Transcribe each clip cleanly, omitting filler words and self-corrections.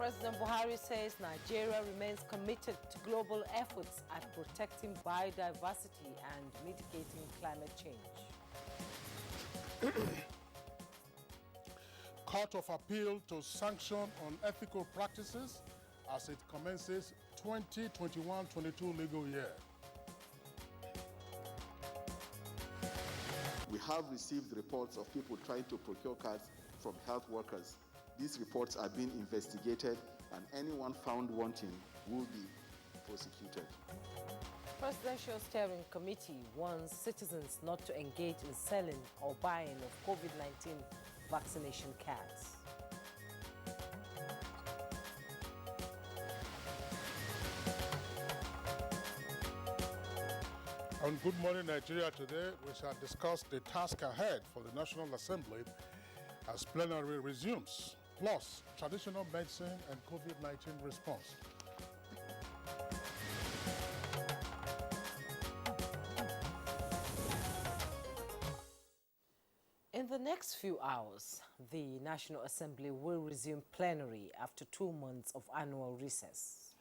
President Buhari says Nigeria remains committed to global efforts at protecting biodiversity and mitigating climate change. Court of Appeal to sanction unethical practices as it commences 2021-22 legal year. We have received reports of people trying to procure cards from health workers. These reports are being investigated, and anyone found wanting will be prosecuted. Presidential Steering Committee warns citizens not to engage in selling or buying of COVID-19 vaccination cards. On Good Morning Nigeria today, we shall discuss the task ahead for the National Assembly as plenary resumes, plus traditional medicine and COVID-19 response. In the next few hours, the National Assembly will resume plenary after 2 months of annual recess.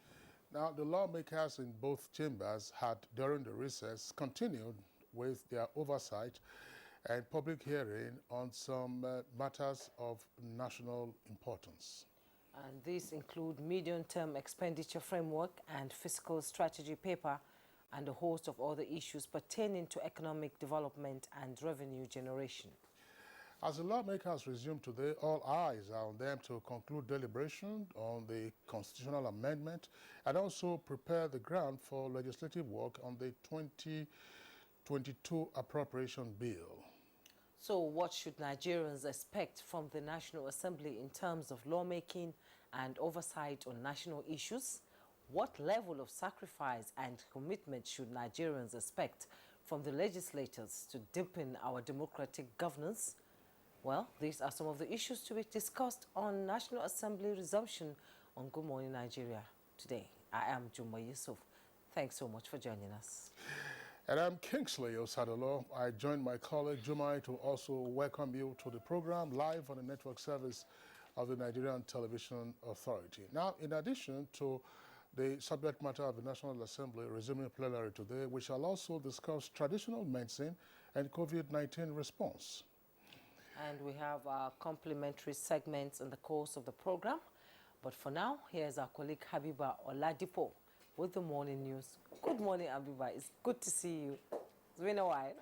Now, the lawmakers in both chambers had, during the recess, continued with their oversight and public hearing on some matters of national importance. And these include medium-term expenditure framework and fiscal strategy paper and a host of other issues pertaining to economic development and revenue generation. As the lawmakers resume today, all eyes are on them to conclude deliberation on the constitutional amendment and also prepare the ground for legislative work on the 2022 Appropriation Bill. So what should Nigerians expect from the National Assembly in terms of lawmaking and oversight on national issues? What level of sacrifice and commitment should Nigerians expect from the legislators to deepen our democratic governance? Well, these are some of the issues to be discussed on National Assembly resumption on Good Morning Nigeria today. I am Juma Yusuf. Thanks so much for joining us. And I'm Kingsley Osadolo. I joined my colleague Jumai to also welcome you to the program live on the network service of the Nigerian Television Authority. Now, in addition to the subject matter of the National Assembly resuming plenary today, we shall also discuss traditional medicine and COVID-19 response. And we have our complimentary segments in the course of the program. But for now, here's our colleague Habiba Oladipo with the morning news. Good morning, Habiba. It's good to see you. It's been a while.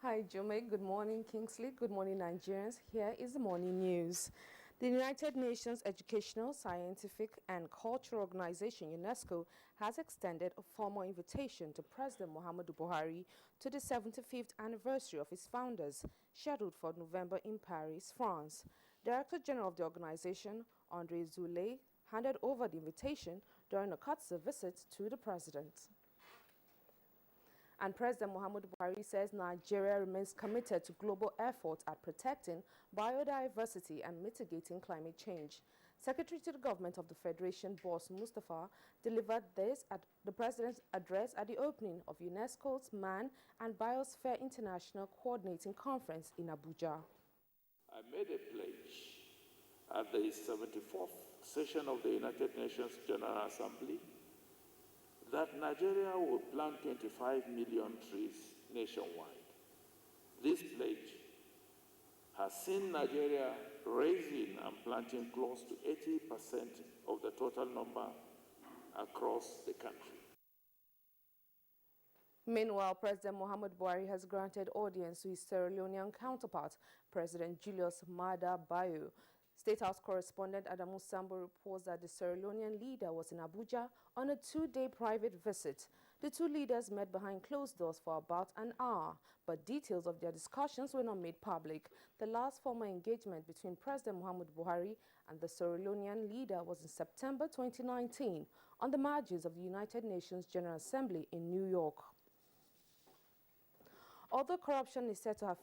Hi, Jome. Good morning, Kingsley. Good morning, Nigerians. Here is the morning news. The United Nations Educational, Scientific and Cultural Organization, UNESCO, has extended a formal invitation to President Muhammadu Buhari to the 75th anniversary of its founders, scheduled for November in Paris, France. Director General of the organization, André Zoulay, handed over the invitation during a courtesy visit to the president. And President Muhammadu Buhari says Nigeria remains committed to global efforts at protecting biodiversity and mitigating climate change. Secretary to the Government of the Federation, Boss Mustafa, delivered this at the President's address at the opening of UNESCO's Man and Biosphere International Coordinating Conference in Abuja. I made a pledge at the 74th session of the United Nations General Assembly that Nigeria will plant 25 million trees nationwide. This pledge has seen Nigeria raising and planting close to 80% of the total number across the country. Meanwhile, President Muhammadu Buhari has granted audience to his Sierra Leonean counterpart, President Julius Maada Bio. State House correspondent Adamu Sambo reports that the Sierra Leonean leader was in Abuja on a 2-day private visit. The two leaders met behind closed doors for about an hour, but details of their discussions were not made public. The last formal engagement between President Muhammadu Buhari and the Sierra Leonean leader was in September 2019 on the margins of the United Nations General Assembly in New York. Although corruption is said to have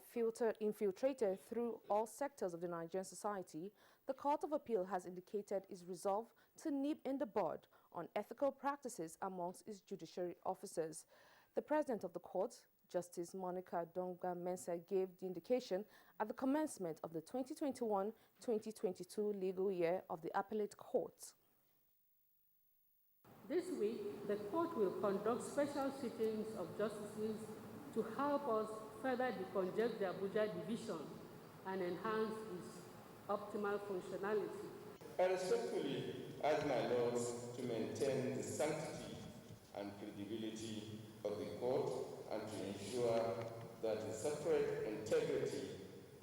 infiltrated through all sectors of the Nigerian society, the Court of Appeal has indicated its resolve to nip in the bud on ethical practices amongst its judiciary officers. The president of the court, Justice Monica Donga-Mensah gave the indication at the commencement of the 2021-2022 legal year of the Appellate Court. This week, the court will conduct special sittings of justices to help us further decongest the Abuja division and enhance its optimal functionality. I respectfully ask my lords to maintain the sanctity and credibility of the court and to ensure that the sacred integrity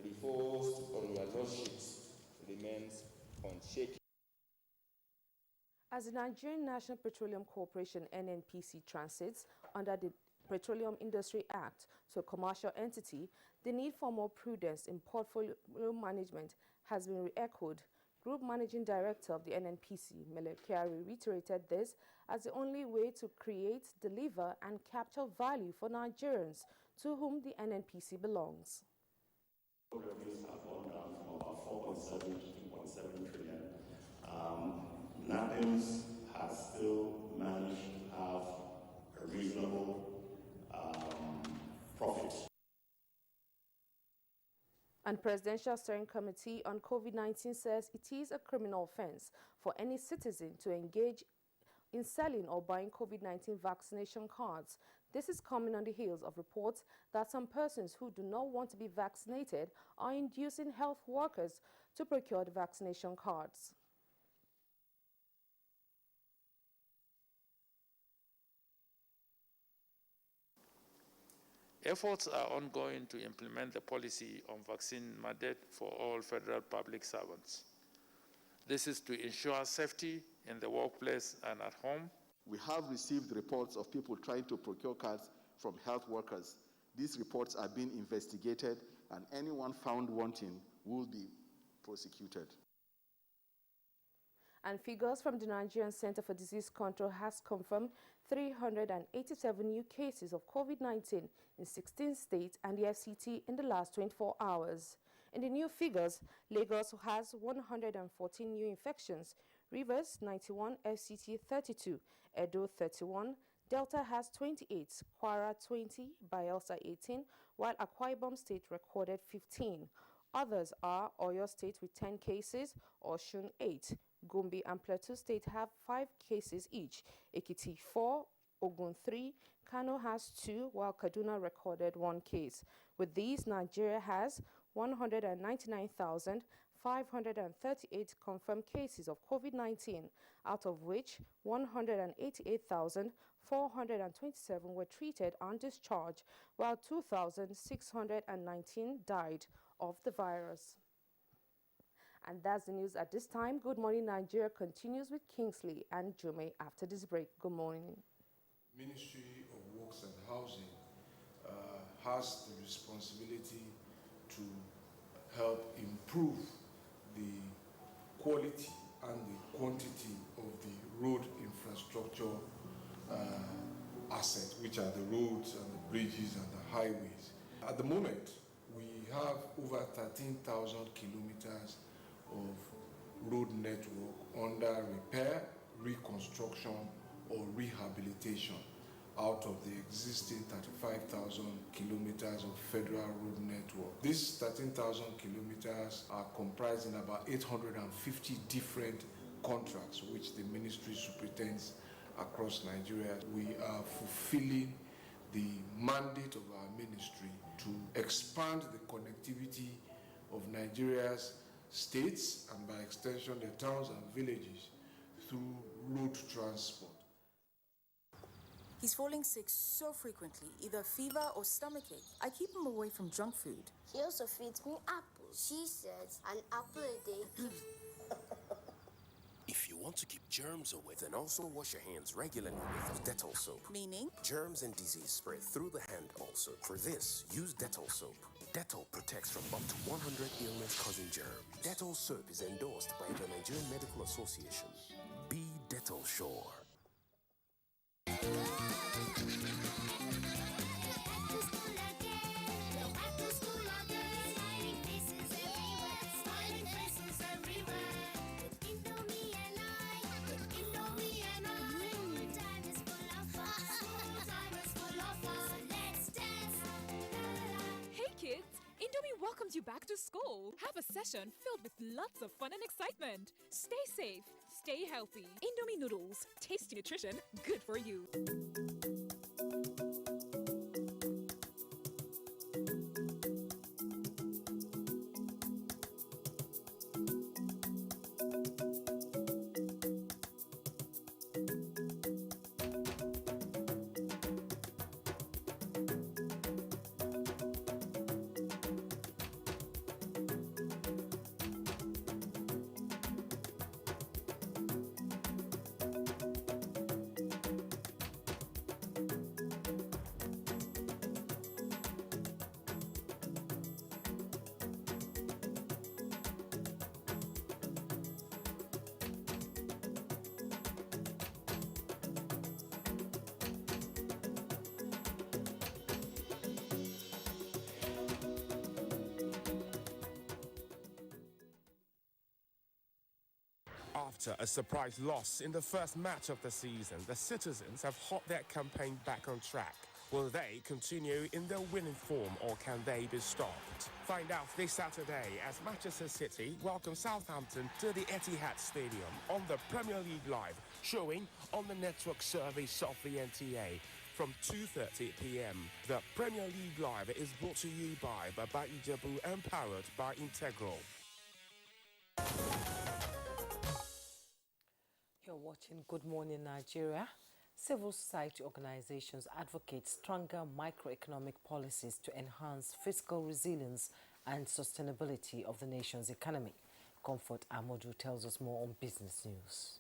reposed on your lordships remains unshaken. As the Nigerian National Petroleum Corporation (NNPC) transits under the Petroleum Industry Act to a commercial entity, the need for more prudence in portfolio management has been re-echoed. Group Managing Director of the NNPC, Mele Kyari, reiterated this as the only way to create, deliver, and capture value for Nigerians to whom the NNPC belongs. Revenues have gone down from about 4.7 to 2.7 trillion. Nigerians has still managed to have a reasonable profit. And Presidential Steering Committee on COVID-19 says it is a criminal offense for any citizen to engage in selling or buying COVID-19 vaccination cards. This is coming on the heels of reports that some persons who do not want to be vaccinated are inducing health workers to procure the vaccination cards. Efforts are ongoing to implement the policy on vaccine mandate for all federal public servants. This is to ensure safety in the workplace and at home. We have received reports of people trying to procure cards from health workers. These reports are being investigated, and anyone found wanting will be prosecuted. And figures from the Nigerian Center for Disease Control has confirmed 387 new cases of COVID-19 in 16 states and the FCT in the last 24 hours. In the new figures, Lagos has 114 new infections, Rivers 91, FCT 32, Edo 31, Delta has 28, Kwara 20, Bayelsa 18, while Akwa Ibom State recorded 15. Others are Oyo State with 10 cases, Osun 8, Gombe and Plateau State have 5 cases each, Ekiti 4, Ogun 3, Kano has 2, while Kaduna recorded 1 case. With these, Nigeria has 199,538 confirmed cases of COVID-19, out of which 188,427 were treated and discharged, while 2,619 died of the virus. And that's the news at this time. Good Morning Nigeria continues with Kingsley and Jume after this break. Good morning. Ministry of Works and Housing has the responsibility to help improve the quality and the quantity of the road infrastructure assets, which are the roads and the bridges and the highways. At the moment, we have over 13,000 kilometers of road network under repair, reconstruction, or rehabilitation out of the existing 35,000 kilometers of federal road network. These 13,000 kilometers are comprising about 850 different contracts which the ministry superintends across Nigeria. We are fulfilling the mandate of our ministry to expand the connectivity of Nigeria's states and by extension the towns and villages through road transport. He's falling sick so frequently, either fever or stomachache. I keep him away from junk food. She also feeds me apples. She says an apple a day keeps... If you want to keep germs away, then also wash your hands regularly with Dettol soap. Meaning? Germs and disease spread through the hand also. For this, use Dettol soap. Dettol protects from up to 100 illness-causing germs. Dettol soap is endorsed by the Nigerian Medical Association. Be Dettol sure. back to school. Have a session filled with lots of fun and excitement. Stay safe, stay healthy. Indomie noodles, tasty nutrition, good for you. After a surprise loss in the first match of the season, the citizens have hot their campaign back on track. Will they continue in their winning form or can they be stopped? Find out this Saturday as Manchester City welcome Southampton to the Etihad Stadium on the Premier League Live, showing on the network service of the NTA from 2:30 p.m. The Premier League Live is brought to you by Baba Ijebu and powered by Integral. You're watching Good Morning Nigeria. Civil society organizations advocate stronger microeconomic policies to enhance fiscal resilience and sustainability of the nation's economy. Comfort Amodu tells us more on business news.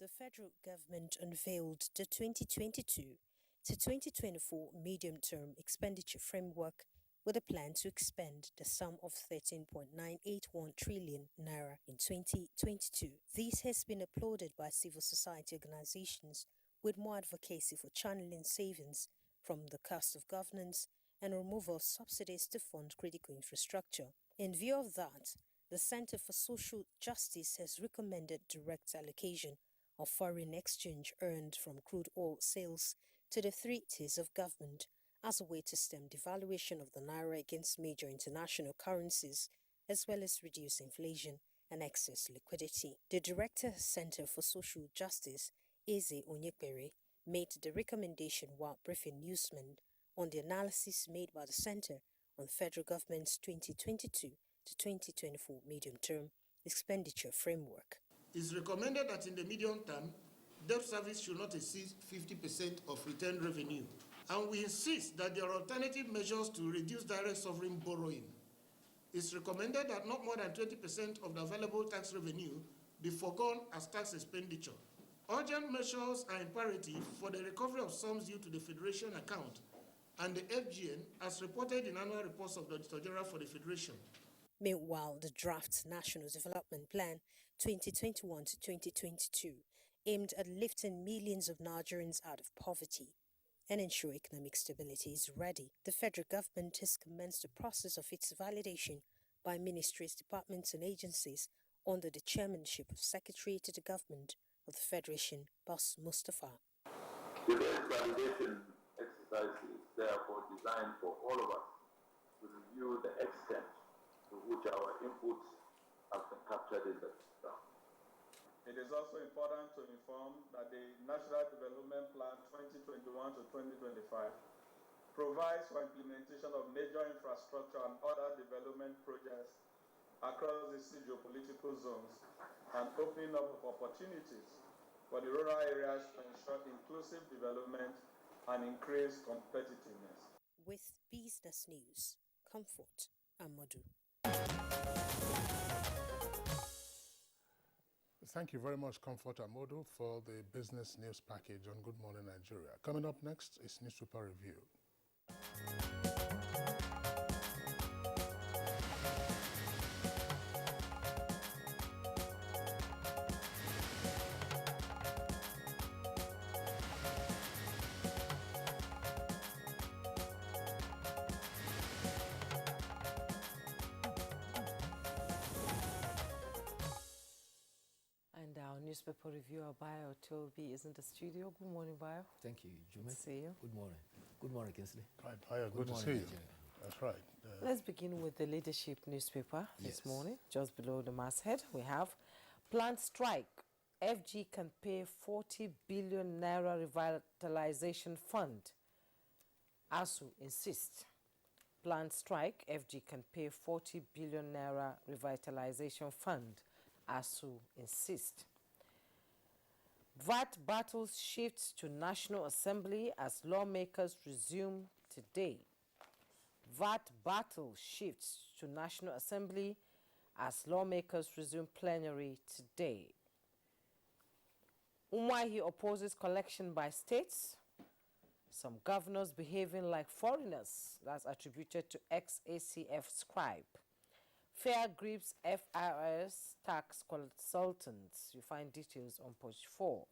The federal government unveiled the 2022 to 2024 medium-term expenditure framework with a plan to expend the sum of 13.981 trillion naira in 2022. This has been applauded by civil society organizations with more advocacy for channeling savings from the cost of governance and removal of subsidies to fund critical infrastructure. In view of that, the Center for Social Justice has recommended direct allocation of foreign exchange earned from crude oil sales to the three tiers of government as a way to stem devaluation of the naira against major international currencies, as well as reduce inflation and excess liquidity. The Director Center for Social Justice, Eze Onyekpere, made the recommendation while briefing newsmen on the analysis made by the Center on the federal government's 2022 to 2024 medium-term expenditure framework. It's recommended that in the medium term, debt service should not exceed 50% of retained revenue. And we insist that there are alternative measures to reduce direct sovereign borrowing. It's recommended that not more than 20% of the available tax revenue be forgone as tax expenditure. Urgent measures are imperative for the recovery of sums due to the Federation account and the FGN as reported in annual reports of the Auditor General for the Federation. Meanwhile, the draft National Development Plan 2021 to 2022 aimed at lifting millions of Nigerians out of poverty and ensure economic stability is ready. The federal government has commenced the process of its validation by ministries, departments and agencies under the chairmanship of Secretary to the Government of the Federation, Boss Mustafa. Today's validation exercise is therefore designed for all of us to review the extent to which our inputs have been captured in the system. It is also important to inform that the National Development Plan 2021 to 2025 provides for implementation of major infrastructure and other development projects across the geopolitical zones and opening up of opportunities for the rural areas to ensure inclusive development and increase competitiveness. With business news, Comfort Amodu. Thank you very much, Comfort Amodu, for the business news package on Good Morning Nigeria. Coming up next is Newspaper Review. Newspaper reviewer Bayo Toby is in the studio. Good morning, Bayo. Thank you, Jume. Good to see you. Good morning. Good morning, Kingsley. Right. Hiya, good to see you. That's right. Let's begin with the leadership newspaper this morning. Just below the masthead, we have plant strike. FG can pay 40 billion naira revitalization fund. ASU insists. Plant strike. FG can pay 40 billion naira revitalization fund. ASU insists. VAT battles shifts to National Assembly as lawmakers resume today. VAT battle shifts to National Assembly as lawmakers resume plenary today. Umwahi opposes collection by states. Some governors behaving like foreigners. That's attributed to ex-ACF scribe. Fair grips FIRS tax consultants. You find details on page 4.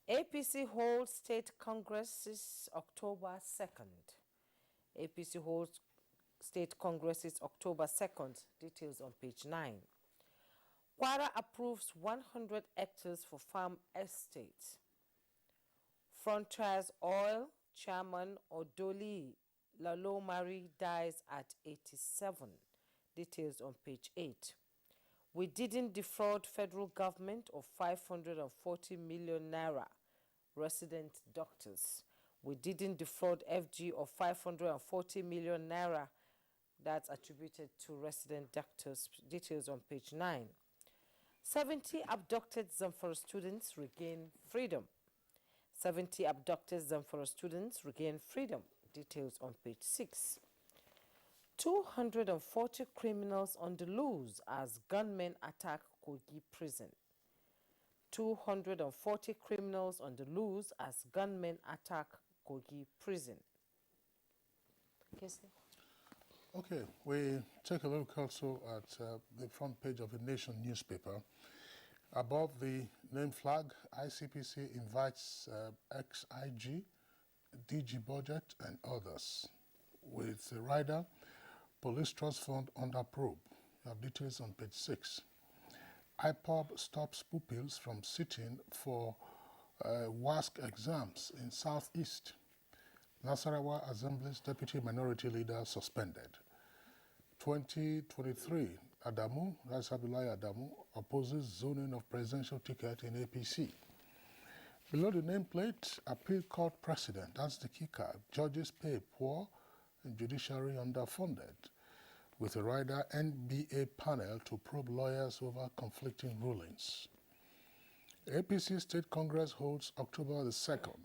APC holds state congresses October 2nd. APC holds state congresses October 2nd. Details on page 9. Kwara approves 100 hectares for farm estate. Frontiers Oil chairman Odoli Lalomari dies at 87. Details on page 8. We didn't defraud federal government of 540 million naira. Resident doctors. We didn't defraud FG of 540 million naira. That's attributed to resident doctors. Details on page 9. 70 abducted Zamfara students regain freedom. 70 abducted Zamfara students regain freedom. Details on page 6. 240 criminals on the loose as gunmen attack Kogi prison. 240 criminals on the loose as gunmen attack Kogi prison. Okay, we take a look also at the front page of the Nation newspaper. Above the name flag, ICPC invites ex-IG, DG Budget and others. With the rider, Police Trust Fund under probe. You have details on page 6. IPOB stops pupils from sitting for WASC exams in Southeast. Nasarawa Assembly's Deputy Minority Leader suspended. 2023, Adamu, Abdullahi Adamu, opposes zoning of presidential ticket in APC. Below the nameplate, Appeal Court President, that's the kicker. Judges pay poor and judiciary underfunded. With a rider NBA panel to probe lawyers over conflicting rulings. APC State Congress holds October the 2nd.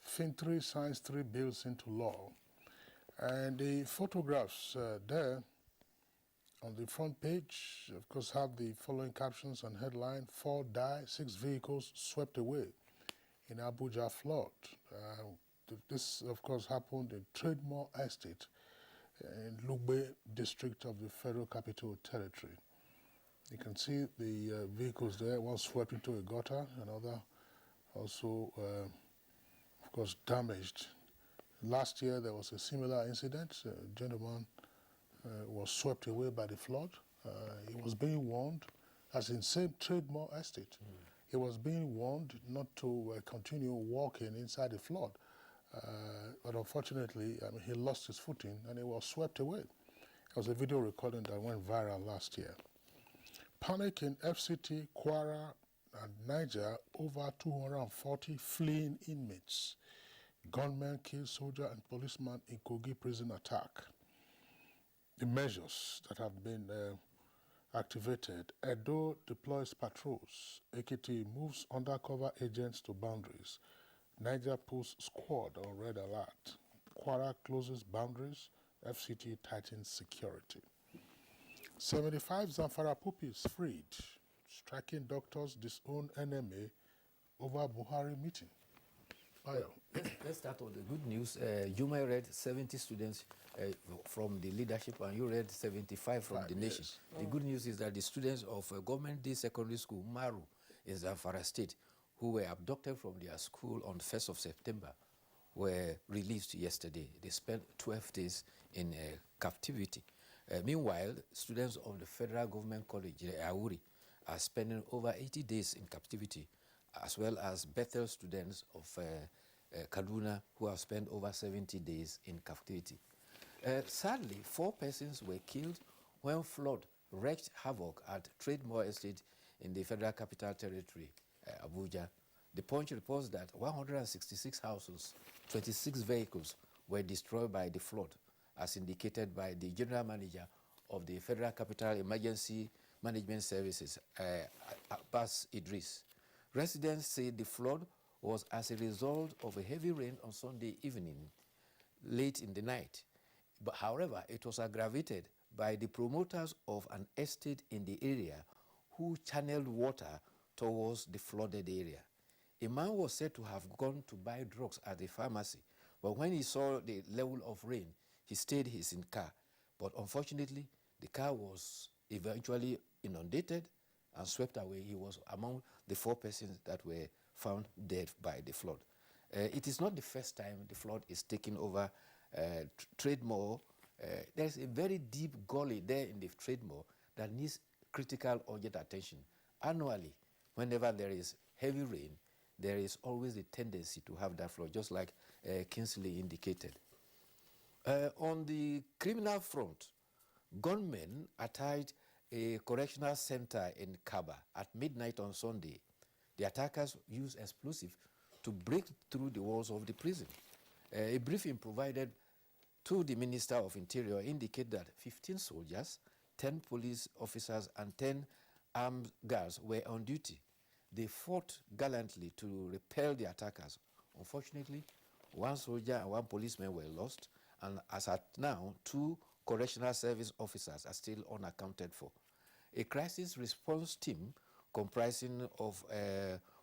Fintri signs 3 bills into law. And the photographs there on the front page, of course, have the following captions and headline: 4 die, 6 vehicles swept away in Abuja flood. This, of course, happened in Trademore Estate in Lugbe district of the Federal Capital Territory. You can see the vehicles there, one swept into a gutter, another also, of course, damaged. Last year there was a similar incident. A gentleman was swept away by the flood. He was being warned, as in same Trademore Estate. He was being warned not to continue walking inside the flood. But unfortunately, he lost his footing and he was swept away. There was a video recording that went viral last year. Panic in FCT, Kwara, and Niger over 240 fleeing inmates. Gunmen kill soldier and policeman in Kogi prison attack. The measures that have been activated: Edo deploys patrols. Ekiti moves undercover agents to boundaries. Niger posts squad on red alert. Kwara closes boundaries. FCT tightens security. 75 Zamfara pupils freed. Striking doctors disown NMA over Buhari meeting. Let's start with the good news. Juma read 70 students from the leadership, and you read 75 from the nation. Yes. The good news is that the students of Government Day Secondary School, Maru, in Zamfara State, who were abducted from their school on 1st of September, were released yesterday. They spent 12 days in captivity. Meanwhile, students of the Federal Government College, Auri, are spending over 80 days in captivity, as well as Bethel students of Kaduna, who have spent over 70 days in captivity. Sadly, 4 persons were killed when flood wreaked havoc at Trademore Estate in the Federal Capital Territory, Abuja. The Punch reports that 166 houses, 26 vehicles were destroyed by the flood, as indicated by the General Manager of the Federal Capital Emergency Management Services, Abbas Idris. Residents say the flood was as a result of a heavy rain on Sunday evening, late in the night. But however, it was aggravated by the promoters of an estate in the area who channeled water towards the flooded area. A man was said to have gone to buy drugs at the pharmacy, but when he saw the level of rain, he stayed his car. But unfortunately, the car was eventually inundated and swept away. He was among the 4 persons that were found dead by the flood. It is not the first time the flood is taking over Trademore. There's a very deep gully there in the Trademore that needs critical urgent attention. Annually, whenever there is heavy rain, there is always a tendency to have that flood, just like Kingsley indicated. On the criminal front, gunmen attacked a correctional center in Kaba at midnight on Sunday. The attackers used explosives to break through the walls of the prison. A briefing provided to the Minister of Interior indicated that 15 soldiers, 10 police officers, and 10 armed guards were on duty. They fought gallantly to repel the attackers. Unfortunately, 1 soldier and 1 policeman were lost, and as at now, 2 correctional service officers are still unaccounted for. A crisis response team comprising of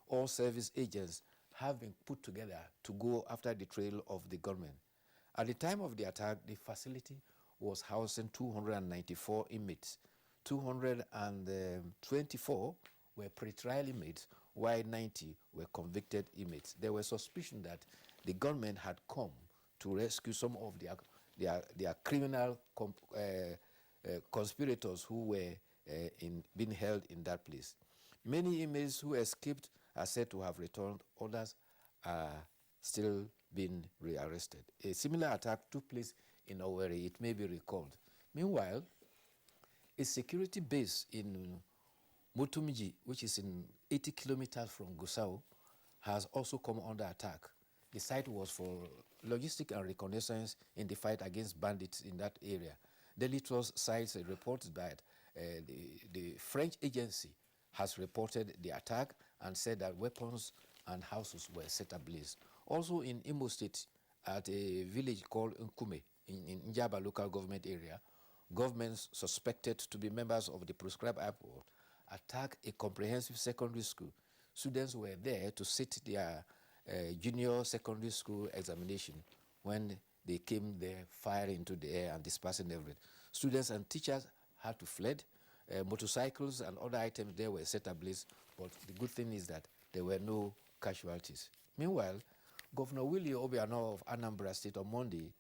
all service agents have been put together to go after the trail of the gunmen. At the time of the attack, the facility was housing 294 inmates. 224 were pre-trial inmates, while 90 were convicted inmates. There was suspicion that the gunmen had come to rescue some of their criminal conspirators who were being held in that place. Many inmates who escaped are said to have returned. Others are still being rearrested. A similar attack took place in Owerri, it may be recalled. Meanwhile, a security base in Mutumji, which is in 80 kilometers from Gusau, has also come under attack. The site was for logistics and reconnaissance in the fight against bandits in that area. Daily Trust cites a report that the French agency has reported the attack and said that weapons and houses were set ablaze. Also in Imo State, at a village called Nkume in Njaba local government area, governments suspected to be members of the proscribed airport attacked a comprehensive secondary school. Students were there to sit their junior secondary school examination when they came there, firing into the air and dispersing everything. Students and teachers had to flee. Motorcycles and other items there were set ablaze, but the good thing is that there were no casualties. Meanwhile, Governor Willie Obiano of Anambra State on Monday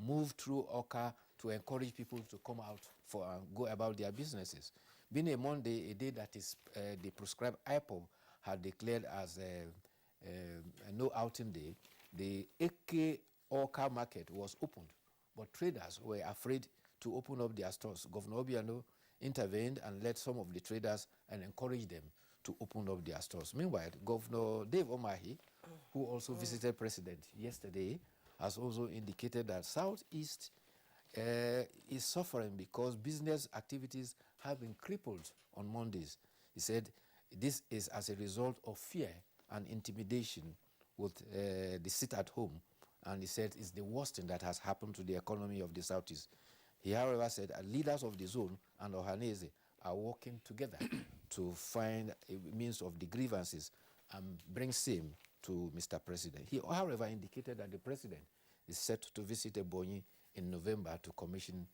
moved through Oka to encourage people to come out for go about their businesses. Being a Monday, a day that is the proscribed IPOB had declared as a no outing day, the AK Oka market was opened, but traders were afraid to open up their stores. Governor Obiano intervened and led some of the traders and encouraged them to open up their stores. Meanwhile, Governor Dave Omahi, who also visited President yesterday, has also indicated that Southeast is suffering because business activities have been crippled on Mondays. He said this is as a result of fear and intimidation with the sit at home, and he said it's the worst thing that has happened to the economy of the Southeast. He, however, said that leaders of the zone and Ohanese are working together to find a means of the grievances and bring same to Mr. President. He, however, indicated that the President is set to visit Ebonyi in November to commission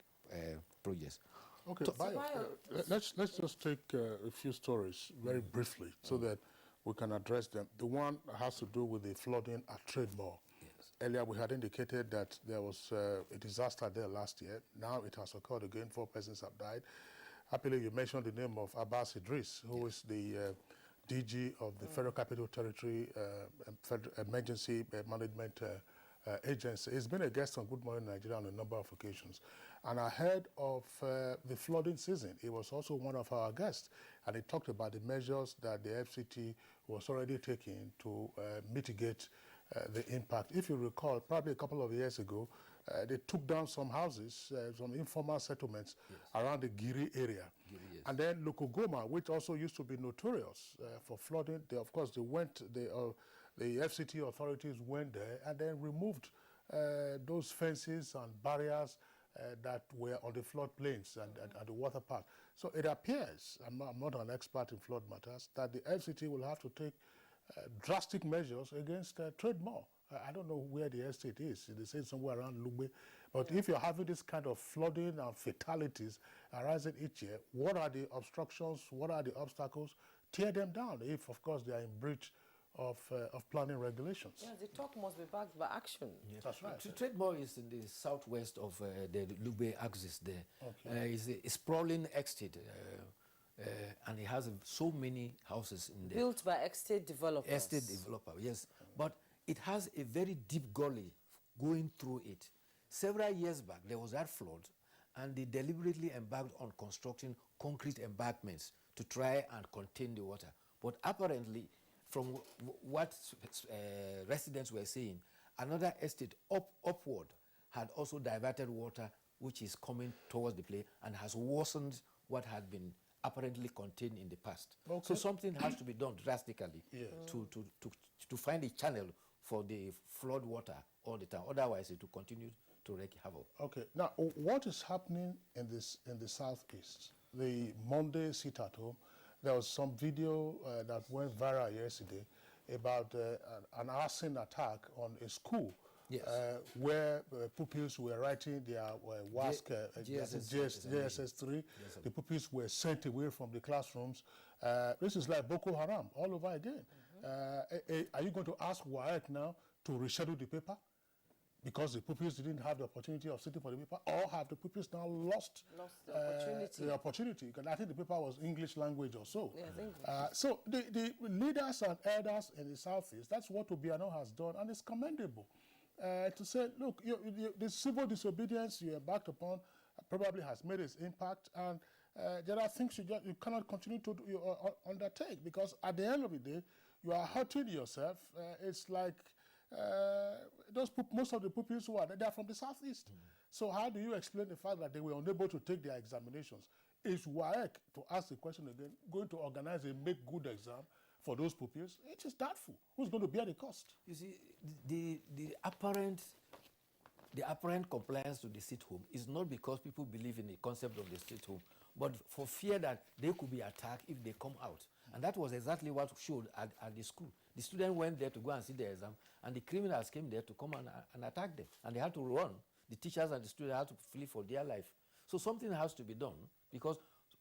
projects. Okay, Bayo, let's just take a few stories very briefly so that we can address them. The one has to do with the flooding at Trademore. Yes. Earlier we had indicated that there was a disaster there last year. Now it has occurred again. 4 persons have died. Happily, you mentioned the name of Abbas Idris, who is the DG of the Federal Capital Territory Emergency Management Agency. He's been a guest on Good Morning Nigeria on a number of occasions. And ahead of the flooding season, he was also one of our guests, and he talked about the measures that the FCT was already taking to mitigate the impact. If you recall, probably a couple of years ago, they took down some houses, some informal settlements around the Giri area. And then Lukogoma, which also used to be notorious for flooding, of course, the FCT authorities went there and then removed those fences and barriers that were on the floodplains and the water path. So it appears, I'm not an expert in flood matters, that the FCT will have to take drastic measures against trade more. I don't know where the estate is. They say somewhere around Lugbe. But if you're having this kind of flooding and fatalities arising each year, what are the obstructions? What are the obstacles? Tear them down if, of course, they are in breach of planning regulations. Yeah, the talk must be backed by action. Yes. That's right. Trademore is in the southwest of the Lugbe axis there. Okay. It's a sprawling estate, and it has so many houses in there. Built by estate developers. Estate developer, yes. But it has a very deep gully going through it. Several years back, there was that flood, and they deliberately embarked on constructing concrete embankments to try and contain the water. But apparently, from what residents were saying, another estate upward had also diverted water, which is coming towards the place and has worsened what had been apparently contained in the past. Okay. So something has to be done drastically to find a channel for the flood water all the time. Otherwise, it will continue to wreak havoc. Okay. Now, what is happening in the southeast? The Monday sit at home. There was some video that went viral yesterday about an arson attack on a school where pupils were writing their WASC, JSS 3. The pupils were sent away from the classrooms. This is like Boko Haram all over again. Are you going to ask WAEC now to reschedule the paper because the pupils didn't have the opportunity of sitting for the paper, or have the pupils now lost the opportunity? Because I think the paper was English language or so. Yes, English. So the leaders and elders in the southeast, that's what Obiano has done, and it's commendable. To say, look, the civil disobedience you embarked upon probably has made its impact, and there are things you cannot continue to undertake, because at the end of the day, you are hurting yourself. It's like most of the pupils who are there, they are from the southeast. So how do you explain the fact that they were unable to take their examinations? Is WAEC, to ask the question again, going to organize a make-good exam for those pupils? It is doubtful. Who's going to bear the cost? You see, the apparent compliance to the sit-home is not because people believe in the concept of the sit-home, but for fear that they could be attacked if they come out. And that was exactly what showed at the school. The student went there to go and see the exam, and the criminals came there to come and attack them. And they had to run. The teachers and the students had to flee for their life. So something has to be done, because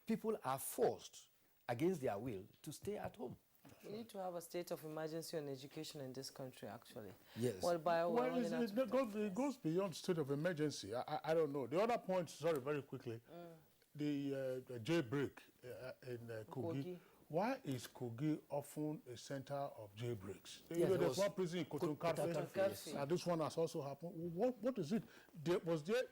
people are forced against their will to stay at home. We need to have a state of emergency on education in this country, actually. Yes. It goes beyond state of emergency. I don't know. The other point, sorry, very quickly, the jailbreak in Kogi. Why is Kogi often a center of jailbreaks? Yes, there's one prison in Kotonkarfe, and this one has also happened. What is it? Was there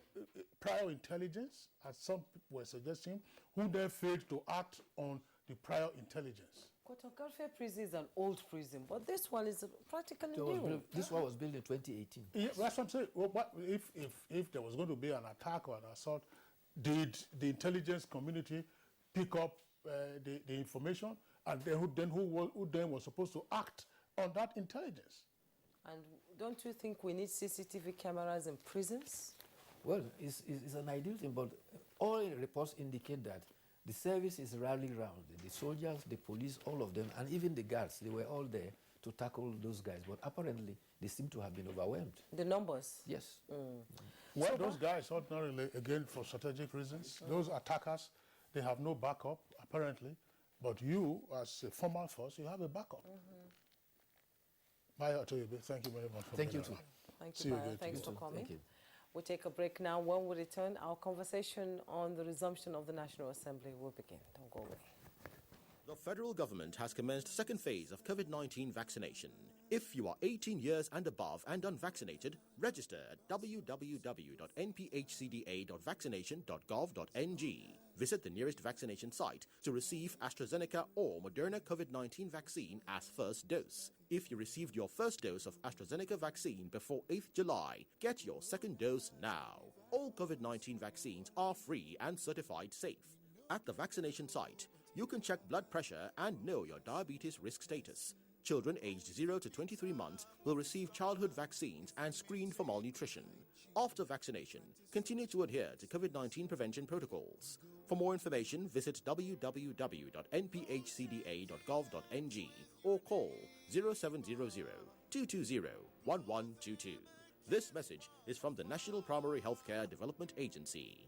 prior intelligence, as some were suggesting, who then failed to act on the prior intelligence? Kotonkarfe prison is an old prison, but this one is practically new. This one was built in 2018. Yeah, that's what I'm saying. Well, if there was going to be an attack or an assault, did the intelligence community pick up the information, and who then was supposed to act on that intelligence? And don't you think we need CCTV cameras in prisons? Well, it's an ideal thing, but all reports indicate that the service is rallying around. The soldiers, the police, all of them, and even the guards, they were all there to tackle those guys. But apparently, they seem to have been overwhelmed. The numbers? Yes. Well, so those guys, ordinarily, again, for strategic reasons, those attackers, they have no backup, apparently. But you, as a formal force, you have a backup. Bye, Otoyobe. Thank you very much for Thank you, being too. Thank See you, you Baya. again. Thanks You for too. coming. Thank you. We'll take a break now. When we return, our conversation on the resumption of the National Assembly will begin. Don't go away. The federal government has commenced second phase of COVID-19 vaccination. If you are 18 years and above and unvaccinated, register at www.nphcda.vaccination.gov.ng. Visit the nearest vaccination site to receive AstraZeneca or Moderna COVID-19 vaccine as first dose. If you received your first dose of AstraZeneca vaccine before 8th July, get your second dose now. All COVID-19 vaccines are free and certified safe. At the vaccination site, you can check blood pressure and know your diabetes risk status. Children aged 0 to 23 months will receive childhood vaccines and screened for malnutrition. After vaccination, continue to adhere to COVID-19 prevention protocols. For more information, visit www.nphcda.gov.ng or call 0700-220-1122. This message is from the National Primary Healthcare Development Agency.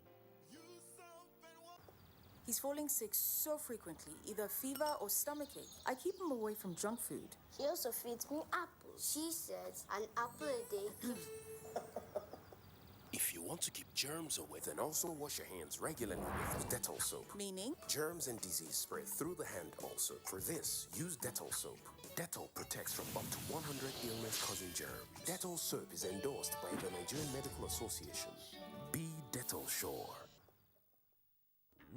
He's falling sick so frequently, either fever or stomachache. I keep him away from junk food. She also feeds me apples. She says an apple a day keeps... If you want to keep germs away, then also wash your hands regularly with Dettol soap. Meaning? Germs and disease spread through the hand also. For this, use Dettol soap. Dettol protects from up to 100 illness-causing germs. Dettol soap is endorsed by the Nigerian Medical Association. Be Dettol sure.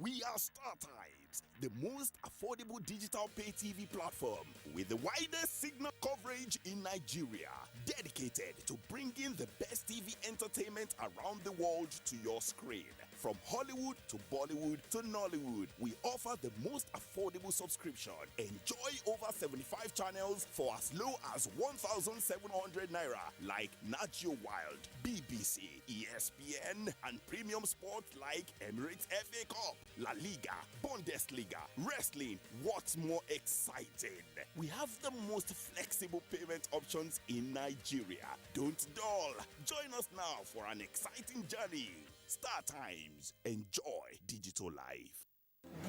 We are StarTimes, the most affordable digital pay TV platform with the widest signal coverage in Nigeria, dedicated to bringing the best TV entertainment around the world to your screen. From Hollywood to Bollywood to Nollywood, we offer the most affordable subscription. Enjoy over 75 channels for as low as 1,700 naira, like Nat Geo Wild, BBC, ESPN, and premium sports like Emirates FA Cup, La Liga, Bundesliga, wrestling. What's more exciting? We have the most flexible payment options in Nigeria. Don't dull. Join us now for an exciting journey. StarTimes. Enjoy digital life.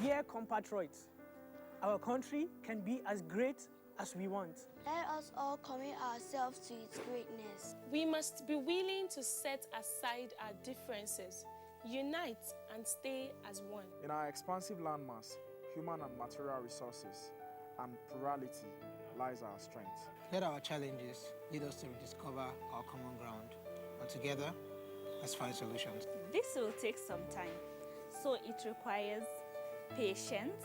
Dear compatriots, our country can be as great as we want. Let us all commit ourselves to its greatness. We must be willing to set aside our differences, unite and stay as one. In our expansive landmass, human and material resources, and plurality lies our strength. Let our challenges lead us to rediscover our common ground, and together, let's find solutions. This will take some time, so it requires patience,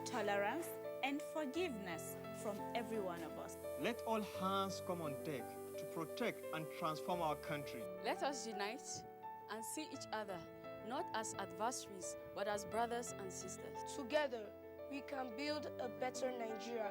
tolerance, and forgiveness from every one of us. Let all hands come on deck to protect and transform our country. Let us unite and see each other not as adversaries, but as brothers and sisters. Together, we can build a better Nigeria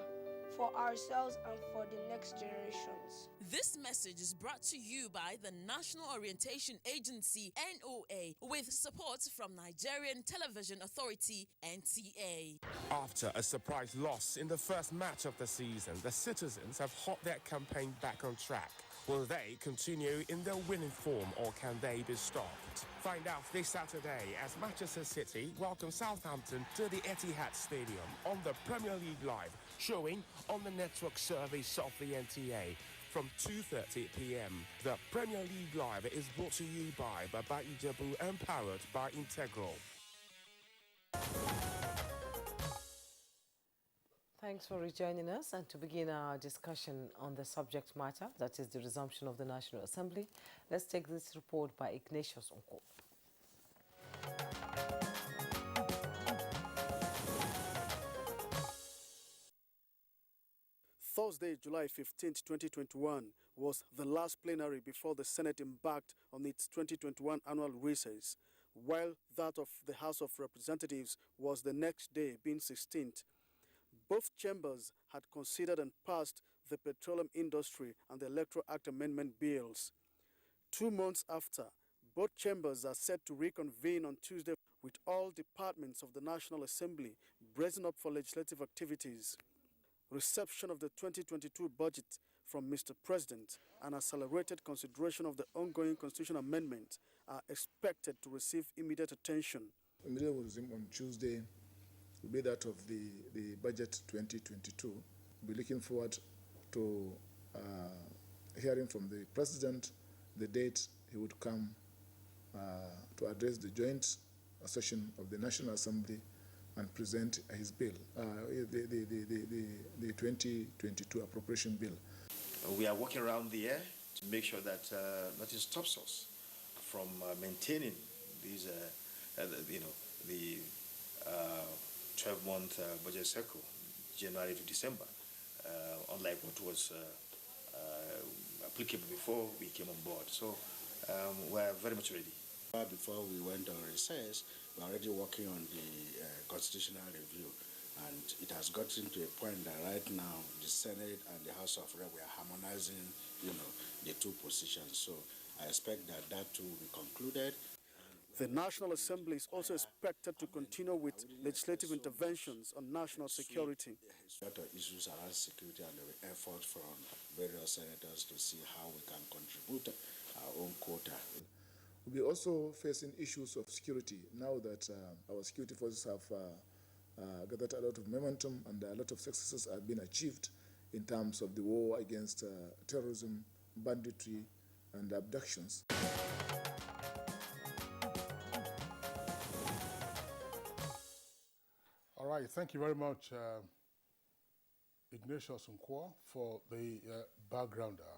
for ourselves and for the next generations. This message is brought to you by the National Orientation Agency, NOA, with support from Nigerian Television Authority, NTA. After a surprise loss in the first match of the season, the citizens have hot their campaign back on track. Will they continue in their winning form, or can they be stopped? Find out this Saturday as Manchester City welcome Southampton to the Etihad Stadium on the Premier League Live, showing on the network service of the NTA from 2:30 p.m. The Premier League Live is brought to you by Baba Ijebu and powered by Integral. Thanks for rejoining us, and to begin our discussion on the subject matter, that is the resumption of the National Assembly, let's take this report by Ignatius Onko. Thursday, July 15, 2021 was the last plenary before the Senate embarked on its 2021 annual recess, while that of the House of Representatives was the next day, being 16th. Both chambers had considered and passed the Petroleum Industry and the Electoral Act Amendment bills. 2 months after, both chambers are set to reconvene on Tuesday, with all departments of the National Assembly bracing up for legislative activities. Reception of the 2022 budget from Mr. President and accelerated consideration of the ongoing constitutional amendment are expected to receive immediate attention. Immediately will resume on Tuesday will be that of the budget 2022. We'll be looking forward to hearing from the President the date he would come to address the joint session of the National Assembly and present his bill, the 2022 Appropriation Bill. We are working around the air to make sure that nothing stops us from maintaining these, the 12-month budget cycle, January to December, unlike what was applicable before we came on board. So we're very much ready. Before we went on recess, we're already working on the constitutional review, and it has gotten to a point that right now the Senate and the House of Rep we are harmonizing, the two positions. So I expect that too will be concluded. The National Assembly is also expected to continue with legislative interventions on national security. A lot of issues around security, and there will be efforts from various senators to see how we can contribute our own quota. We're also facing issues of security now that our security forces have gathered a lot of momentum, and a lot of successes have been achieved in terms of the war against terrorism, banditry, and abductions. All right, thank you very much, Ignatius Nkwo, for the backgrounder.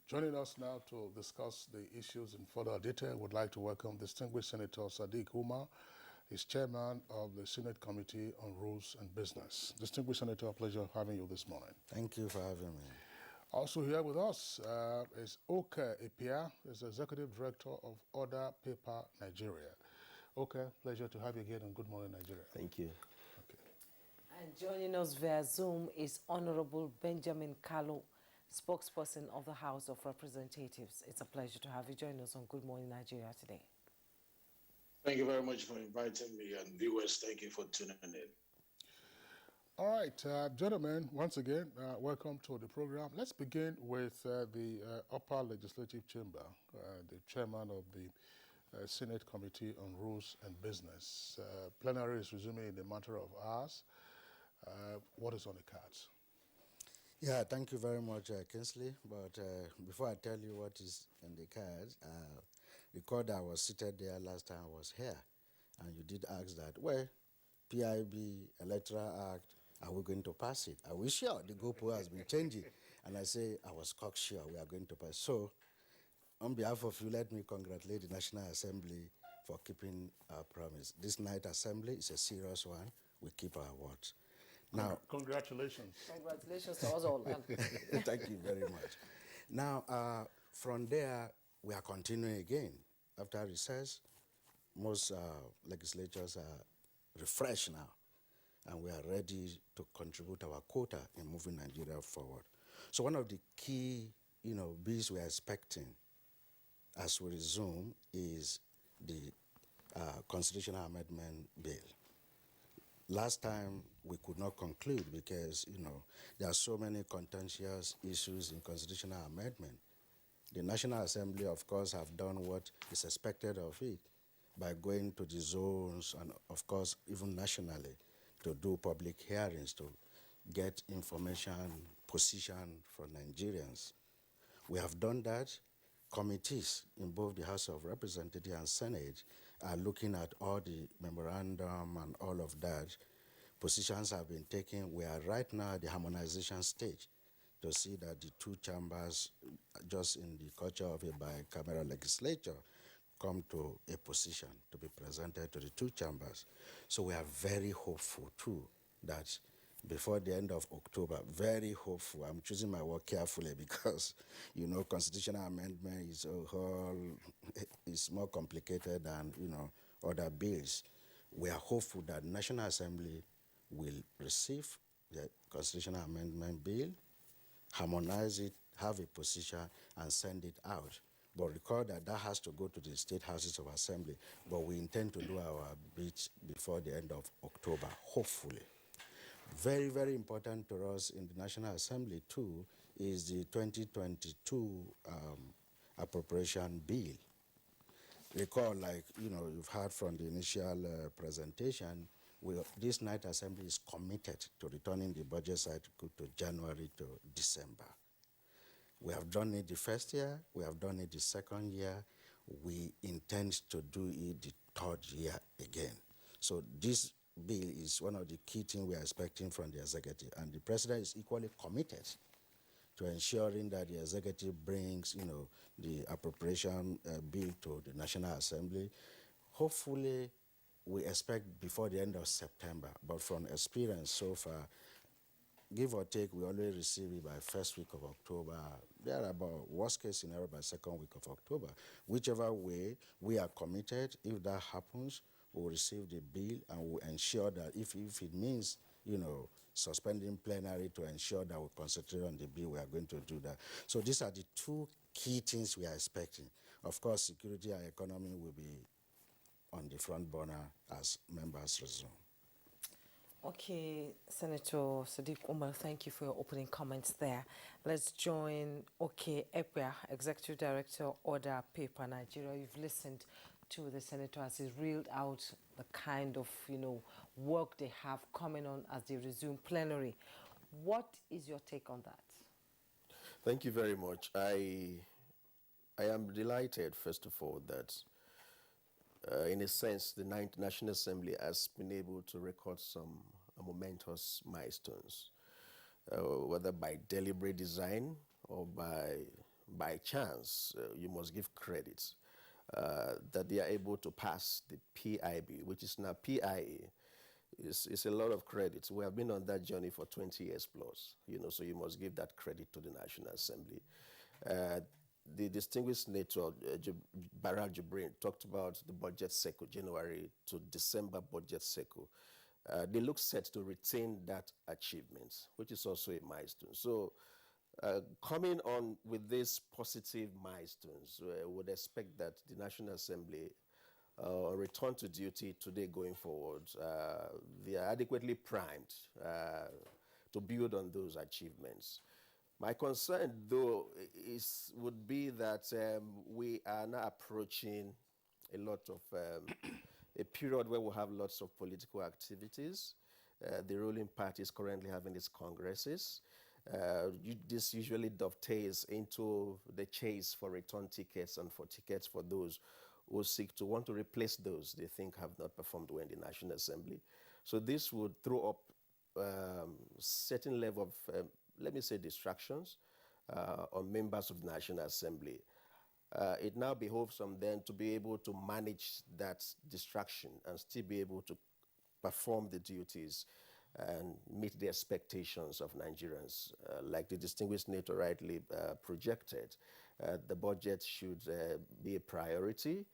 Joining us now to discuss the issues in further detail, would like to welcome distinguished Senator Sadiq Umar. He's chairman of the Senate Committee on Rules and Business. Distinguished Senator, pleasure having you this morning. Thank you for having me. Also here with us is Oke Epia, is Executive Director of Order Paper Nigeria. Oke, pleasure to have you again, and good morning, Nigeria. Thank you. And joining us via Zoom is Honorable Benjamin Kalu, spokesperson of the House of Representatives. It's a pleasure to have you join us on Good Morning Nigeria today. Thank you very much for inviting me, and viewers, thank you for tuning in. All right, gentlemen, once again, welcome to the program. Let's begin with the upper legislative chamber, the chairman of the Senate Committee on Rules and Business. Plenary is resuming in a matter of hours. What is on the cards? Yeah, thank you very much, Kingsley. But before I tell you what is in the cards, recall that I was seated there last time I was here, and you did ask that, well, PIB, Electoral Act, are we going to pass it? Are we sure? The goalpost has been changing. And I say, I was cocksure we are going to pass. So, on behalf of you, let me congratulate the National Assembly for keeping our promise. This night assembly is a serious one. We keep our words. Now, congratulations. Congratulations to us all. Thank you very much. Now, from there, we are continuing again. After recess, most legislatures are refreshed now, and we are ready to contribute our quota in moving Nigeria forward. So one of the key, bills we are expecting as we resume is the Constitutional Amendment Bill. Last time, we could not conclude because, there are so many contentious issues in constitutional amendment. The National Assembly, of course, have done what is expected of it by going to the zones and, of course, even nationally to do public hearings to get information, position from Nigerians. We have done that. Committees in both the House of Representatives and Senate are looking at all the memorandum and all of that. Positions have been taken. We are right now at the harmonization stage to see that the two chambers, just in the culture of a bicameral legislature, come to a position to be presented to the two chambers. So we are very hopeful, too, that before the end of October, very hopeful. I'm choosing my word carefully because, constitutional amendment is more complicated than, other bills. We are hopeful that National Assembly will receive the constitutional amendment bill, harmonize it, have a position, and send it out. But recall that has to go to the state houses of assembly. But we intend to do our bit before the end of October, hopefully. Very, very important to us in the National Assembly, too, is the 2022 Appropriation Bill. Recall, you've heard from the initial presentation, this night assembly is committed to returning the budget cycle to January to December. We have done it the first year, we have done it the second year, we intend to do it the third year again. So this bill is one of the key things we are expecting from the executive, and the president is equally committed to ensuring that the executive brings, the appropriation bill to the National Assembly. Hopefully, we expect before the end of September, but from experience so far, give or take, we always receive it by first week of October. There are about worst case scenario by second week of October. Whichever way, we are committed. If that happens, we'll receive the bill and we'll ensure that if it means, suspending plenary to ensure that we concentrate on the bill, we are going to do that. So these are the two key things we are expecting. Of course, security and economy will be on the front burner as members resume. Okay, Senator Sadiq Umar, thank you for your opening comments there. Let's join Apia, Executive Director, Order Paper Nigeria. You've listened to the Senator as he's reeled out the kind of, work they have coming on as they resume plenary. What is your take on that? Thank you very much. I am delighted, first of all, that in a sense, the National Assembly has been able to record some momentous milestones, whether by deliberate design or by chance. You must give credit that they are able to pass the PIB, which is now PIA. It's a lot of credit. We have been on that journey for 20 years plus, so you must give that credit to the National Assembly. The distinguished senator, Baral Jibrin, talked about the budget cycle, January to December budget cycle. They look set to retain that achievement, which is also a milestone. So coming on with these positive milestones, we would expect that the National Assembly return to duty today going forward. They are adequately primed to build on those achievements. My concern, though, would be that we are now approaching a lot of a period where we have lots of political activities. The ruling party is currently having its congresses. This usually dovetails into the chase for return tickets and for tickets for those who want to replace those they think have not performed well in the National Assembly. So this would throw up certain level of let me say, distractions on members of the National Assembly. It now behoves on them to be able to manage that distraction and still be able to perform the duties and meet the expectations of Nigerians. Like the distinguished senator rightly projected, the budget should be a priority.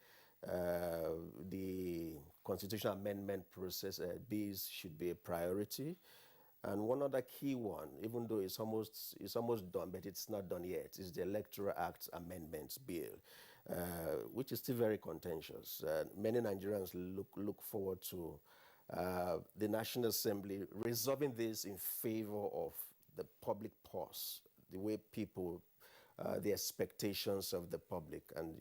The constitutional amendment process, bills should be a priority. And one other key one, even though it's almost done, but it's not done yet, is the Electoral Act Amendments Bill, which is still very contentious. Many Nigerians look forward to the National Assembly resolving this in favor of the public purse, the way people, the expectations of the public. And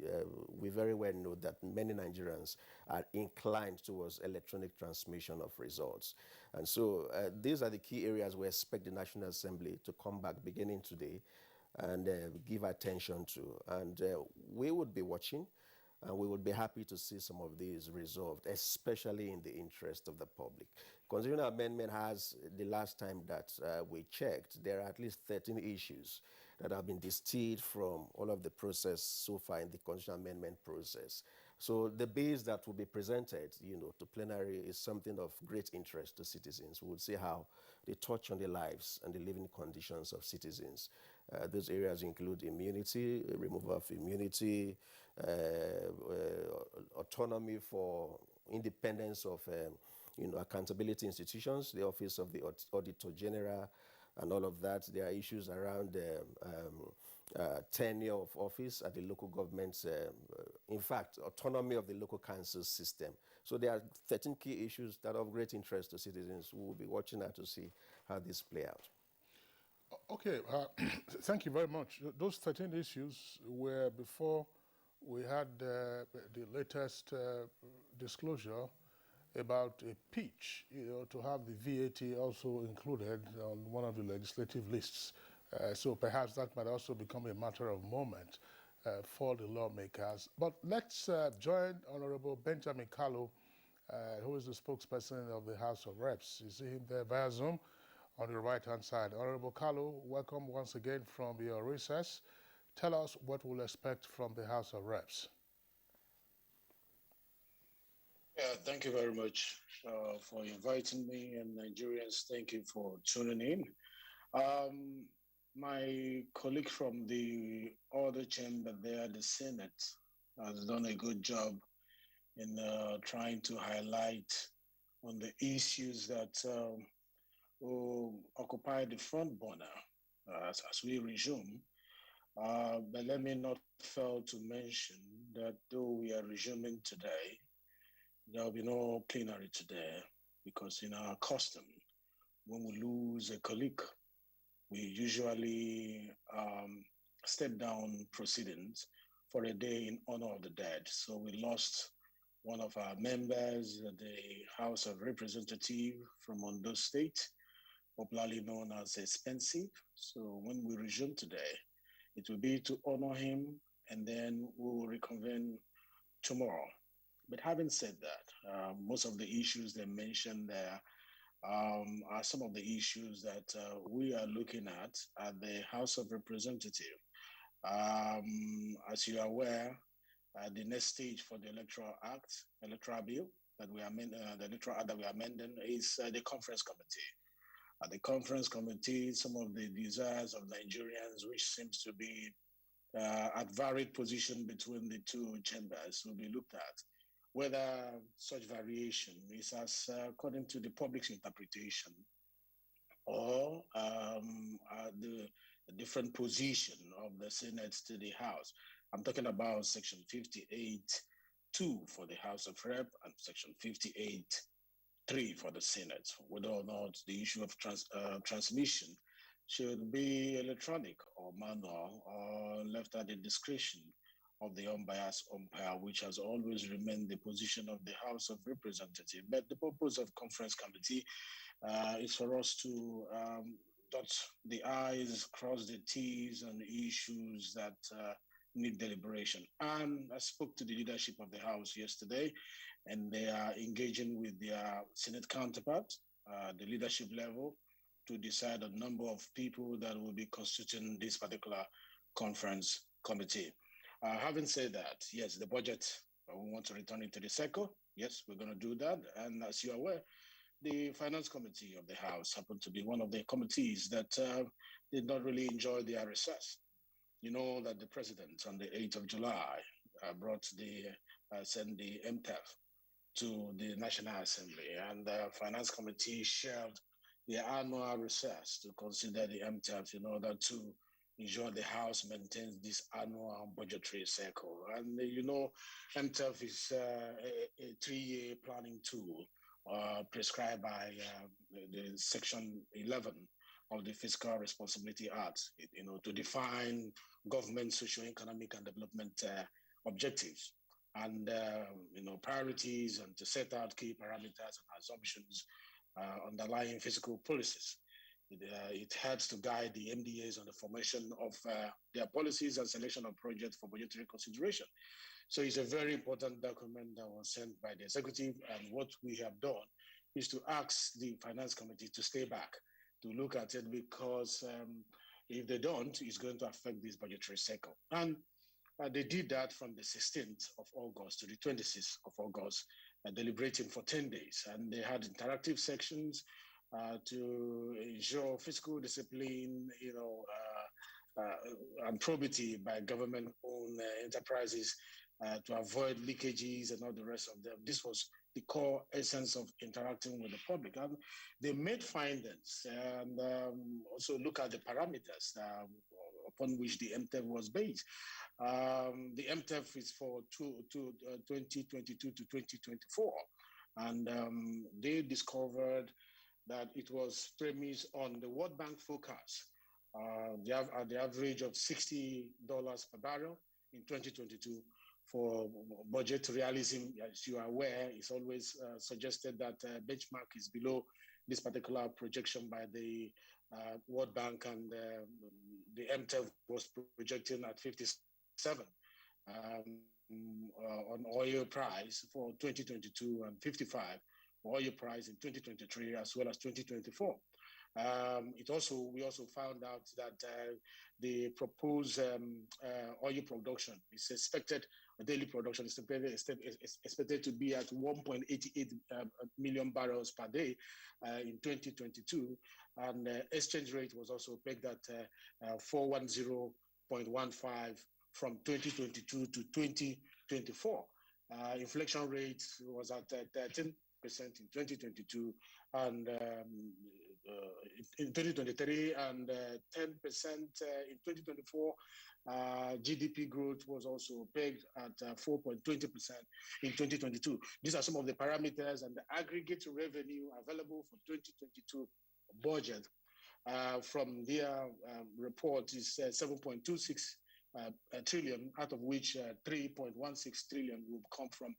we very well know that many Nigerians are inclined towards electronic transmission of results. And so these are the key areas we expect the National Assembly to come back beginning today and give attention to. And we would be watching, and we would be happy to see some of these resolved, especially in the interest of the public. Constitutional amendment has, the last time that we checked, there are at least 13 issues that have been distilled from all of the process so far in the constitutional amendment process. So the bills that will be presented, to plenary is something of great interest to citizens. We will see how they touch on the lives and the living conditions of citizens. Those areas include immunity, removal of immunity, autonomy for independence of, accountability institutions, the Office of the Auditor General, and all of that. There are issues around tenure of office at the local governments, in fact, autonomy of the local council system. So there are 13 key issues that are of great interest to citizens who will be watching that to see how this play out. Okay, thank you very much. Those 13 issues were before we had the latest disclosure about a pitch, to have the VAT also included on one of the legislative lists. So perhaps that might also become a matter of moment for the lawmakers. But let's join Honorable Benjamin Kalu who is the spokesperson of the House of Reps. You see him there via Zoom on the right-hand side. Honorable Kalu, welcome once again from your recess. Tell us what we'll expect from the House of Reps. Yeah, thank you very much for inviting me, and Nigerians, thank you for tuning in. My colleague from the other chamber there, the Senate, has done a good job in trying to highlight on the issues that will occupy the front burner as we resume. But let me not fail to mention that though we are resuming today, there will be no plenary today because in our custom, when we lose a colleague, we usually step down proceedings for a day in honor of the dead. So we lost one of our members, the House of Representatives from Ondo State, popularly known as Expensive. So when we resume today, it will be to honor him, and then we will reconvene tomorrow. But having said that, most of the issues they mentioned there are some of the issues that we are looking at the House of Representatives. As you are aware, the next stage for the Electoral Bill that we amend, the Electoral Act that we are amending is the Conference Committee. At the Conference Committee, some of the desires of Nigerians, which seems to be at varied position between the two chambers, will be looked at. Whether such variation is as according to the public's interpretation or the different position of the Senate to the House. I'm talking about Section 58(2) for the House of Rep and Section 58(3) for the Senate, whether or not the issue of transmission should be electronic or manual or left at the discretion of the unbiased umpire, which has always remained the position of the House of Representatives. But the purpose of conference committee is for us to dot the I's, cross the T's on the issues that need deliberation. And I spoke to the leadership of the House yesterday, and they are engaging with their Senate counterpart, the leadership level, to decide on number of people that will be constituting this particular conference committee. Having said that, yes, the budget, we want to return it to the circle. Yes, we're going to do that. And as you're aware, the Finance Committee of the House happened to be one of the committees that did not really enjoy their recess. You know that the president on the 8th of July sent the MTF to the National Assembly, and the Finance Committee shelved the annual recess to consider the MTF in order to ensure the House maintains this annual budgetary cycle. And MTF is a 3-year planning tool prescribed by the Section 11 of the Fiscal Responsibility Act, to define government socio-economic and development objectives and priorities, and to set out key parameters and assumptions underlying fiscal policies. It helps to guide the MDAs on the formation of their policies and selection of projects for budgetary consideration. So it's a very important document that was sent by the executive, and what we have done is to ask the Finance Committee to stay back, to look at it, because if they don't, it's going to affect this budgetary cycle. And they did that from the 16th of August to the 26th of August, deliberating for 10 days. And they had interactive sections to ensure fiscal discipline, and probity by government-owned enterprises to avoid leakages and all the rest of them. This was the core essence of interacting with the public. And they made findings and also look at the parameters upon which the MTEF was based. The MTEF is for 2022 to 2024. And they discovered that it was premised on the World Bank forecast. The average of $60 per barrel in 2022 for budget realism. As you are aware, it's always suggested that benchmark is below this particular projection by the World Bank, and the MTEF was projecting at 57. on oil price for 2022 and 55 oil price in 2023 as well as 2024. We also found out that the proposed oil production is expected, daily production is expected to be at 1.88 million barrels per day in 2022, and exchange rate was also pegged at 410.15 from 2022 to 2024. Inflation rate was at 13% in 2022 and in 2023 and 10% in 2024. GDP growth was also pegged at 4.20% in 2022. These are some of the parameters, and the aggregate revenue available for 2022 budget from their report is 7.26 trillion, out of which 3.16 trillion will come from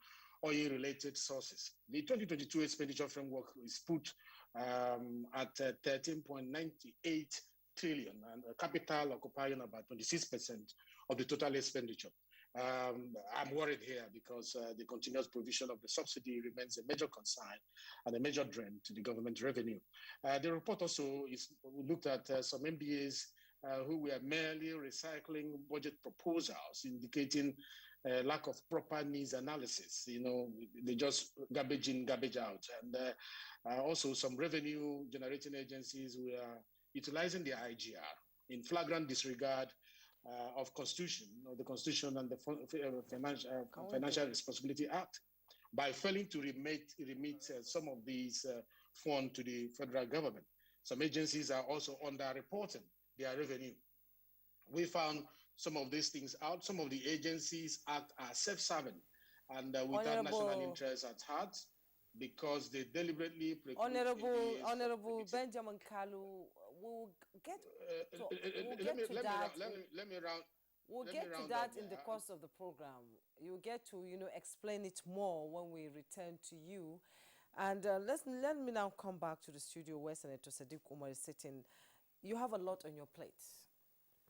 oil-related sources. The 2022 expenditure framework is put at 13.98 trillion, and capital occupying about 26% of the total expenditure. I'm worried here because the continuous provision of the subsidy remains a major concern and a major drain to the government revenue. The report also looked at some MBAs who were merely recycling budget proposals, indicating lack of proper needs analysis. They just garbage in, garbage out. And also some revenue generating agencies were utilizing their IGR in flagrant disregard of the Constitution and the Financial Responsibility Act, by failing to remit some of these funds to the federal government. Some agencies are also underreporting their revenue. We found some of these things out. Some of the agencies are self-serving and without national interest at heart, because they deliberately Honorable Benjamin Kalu, we'll get to that. We'll get to that in the course of the program. You'll get to explain it more when we return to you. And let me now come back to the studio where Senator Sadiq Umar is sitting. You have a lot on your plate.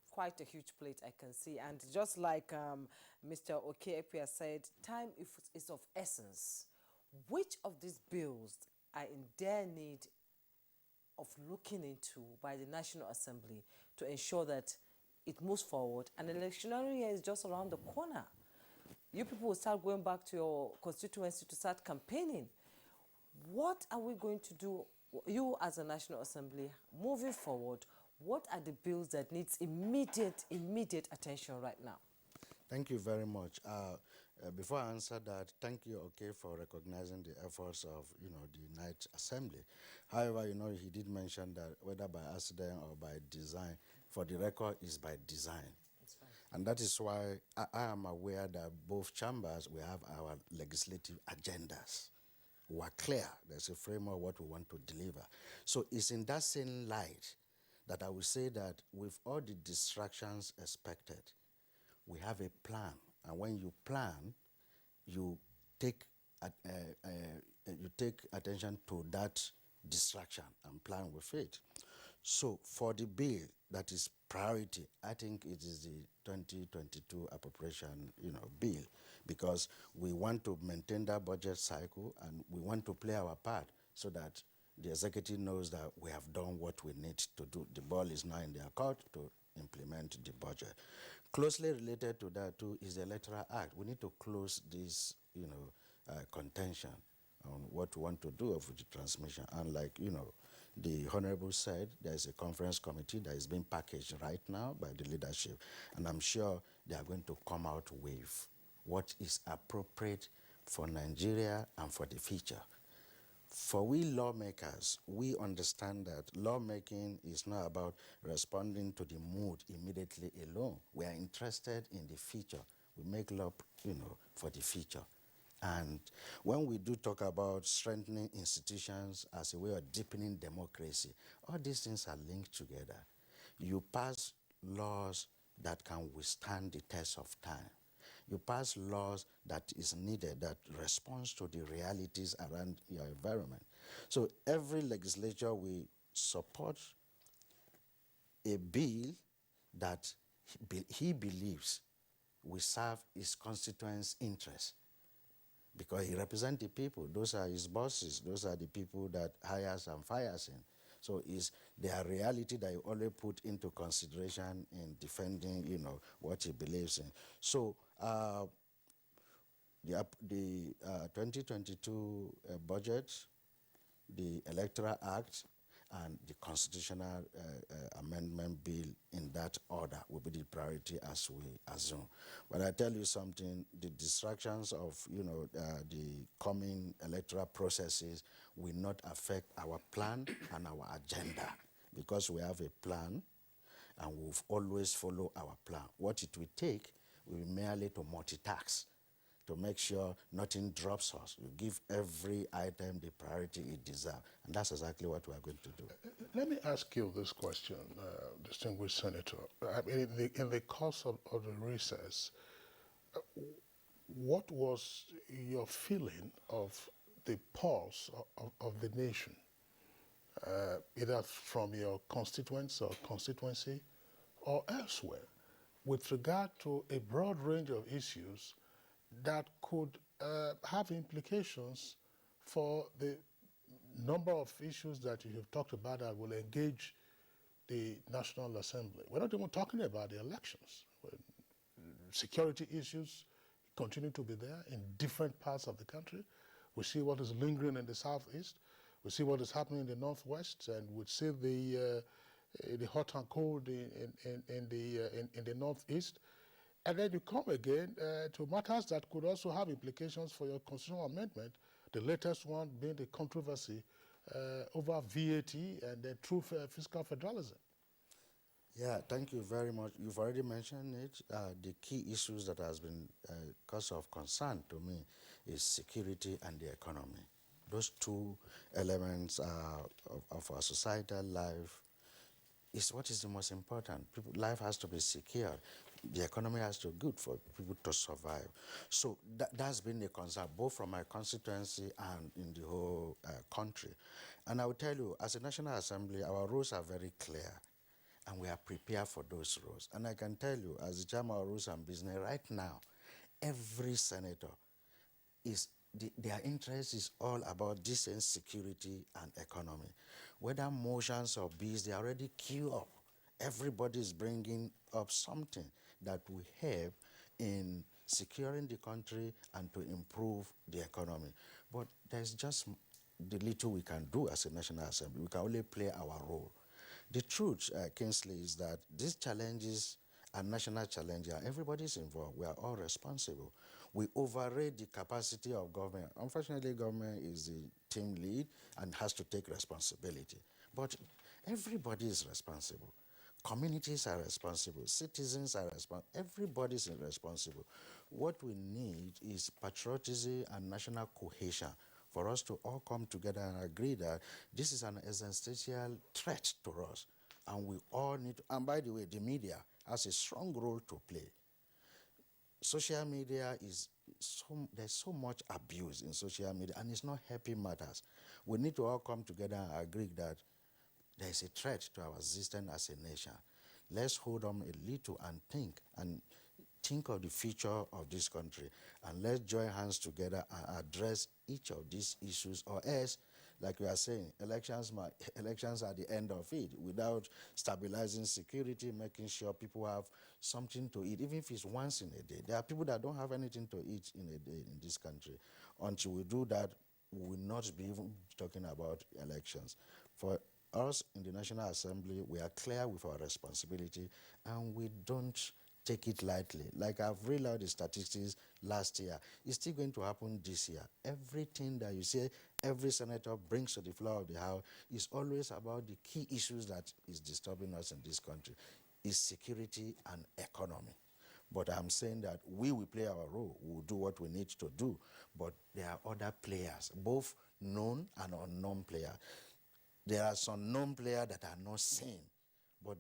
Quite a huge plate, I can see. And just like Mr. Okeepia said, time is of essence. Which of these bills are in dire need of looking into by the National Assembly to ensure that it moves forward? And the electionary year is just around the corner. You people will start going back to your constituency to start campaigning. What are we going to do, you as a National Assembly, moving forward? What are the bills that needs immediate attention right now? Thank you very much. Before I answer that, thank you, for recognizing the efforts of, the Night Assembly. However, he did mention that whether by accident or by design, for the record, is by design. That's fine. And that is why I am aware that both chambers, we have our legislative agendas. We are clear. There's a framework of what we want to deliver. So it's in that same light that I will say that with all the distractions expected, we have a plan. And when you plan, you take attention to that distraction and plan with it. So for the bill that is priority, I think it is the 2022 appropriation, bill, because we want to maintain that budget cycle and we want to play our part so that the executive knows that we have done what we need to do. The ball is now in their court to implement the budget. Closely related to that too is the Electoral Act. We need to close this, contention on what we want to do with the transmission. And like, the Honorable said, there's a conference committee that is being packaged right now by the leadership. And I'm sure they are going to come out with what is appropriate for Nigeria and for the future. For we lawmakers, we understand that lawmaking is not about responding to the mood immediately alone. We are interested in the future. We make law, for the future. And when we do talk about strengthening institutions as a way of deepening democracy, all these things are linked together. You pass laws that can withstand the test of time. You pass laws that is needed, that responds to the realities around your environment. So every legislature will support a bill that he believes we serve his constituents' interests because he represents the people. Those are his bosses. Those are the people that hires and fires him. So it's their reality that you always put into consideration in defending, what he believes in. So the 2022 budget, the Electoral Act, and the constitutional amendment bill in that order will be the priority as we assume. But I tell you something, the distractions of the coming electoral processes will not affect our plan and our agenda because we have a plan and we'll always follow our plan. What it will take will be merely to multitask, to make sure nothing drops us. You give every item the priority it deserves. And that's exactly what we are going to do. Let me ask you this question, distinguished Senator. I mean, in the course of the recess, what was your feeling of the pulse of the nation, either from your constituents or constituency or elsewhere, with regard to a broad range of issues that could have implications for the number of issues that you have talked about that will engage the National Assembly? We're not even talking about the elections. Security issues continue to be there in different parts of the country. We see what is lingering in the southeast. We see what is happening in the northwest, and we see the hot and cold in the northeast. And then you come again to matters that could also have implications for your constitutional amendment, the latest one being the controversy over VAT and then true fiscal federalism. Yeah, thank you very much. You've already mentioned it. The key issues that has been cause of concern to me is security and the economy. Those two elements of our societal life is what is the most important. Life has to be secure. The economy has to be good for people to survive. So that's been the concern, both from my constituency and in the whole country. And I will tell you, as a National Assembly, our rules are very clear, and we are prepared for those rules. And I can tell you, as the chairman of Rules and Business, right now, every senator their interest is all about decent security and economy. Whether motions or bills, they already queue up. Everybody is bringing up something that will help in securing the country and to improve the economy. But there's just the little we can do as a National Assembly. We can only play our role. The truth, Kingsley, is that these challenges are national challenges. Everybody is involved. We are all responsible. We overrate the capacity of government. Unfortunately, government is the team lead and has to take responsibility. But everybody is responsible. Communities are responsible. Citizens are responsible. Everybody is responsible. What we need is patriotism and national cohesion for us to all come together and agree that this is an existential threat to us. And we all need to, and by the way, the media has a strong role to play. Social media there's so much abuse in social media, and it's not helping matters. We need to all come together and agree that there is a threat to our existence as a nation. Let's hold on a little and think of the future of this country, and let's join hands together and address each of these issues, or else, like we are saying, elections are the end of it. Without stabilizing security, making sure people have something to eat, even if it's once in a day. There are people that don't have anything to eat in a day in this country. Until we do that, we will not be even talking about elections. For us in the National Assembly, we are clear with our responsibility, and we don't take it lightly. Like I've read out the statistics last year, it's still going to happen this year. Everything that you say every senator brings to the floor of the House is always about the key issues that is disturbing us in this country. Is security and economy. But I'm saying that we will play our role. We will do what we need to do. But there are other players, both known and unknown players. There are some known players that are not seen. But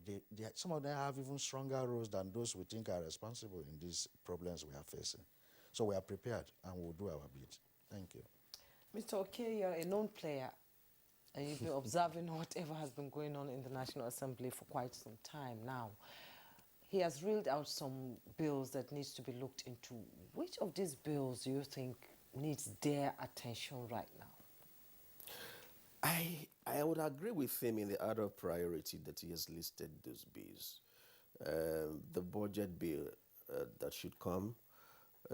some of them have even stronger roles than those we think are responsible in these problems we are facing. So we are prepared, and we'll do our bit. Thank you. Mr. Okay, you're a known player, and you've been observing whatever has been going on in the National Assembly for quite some time now. he has reeled out some bills that needs to be looked into. Which of these bills do you think needs their attention right now? I would agree with him in the order of priority that he has listed those bills. The budget bill that should come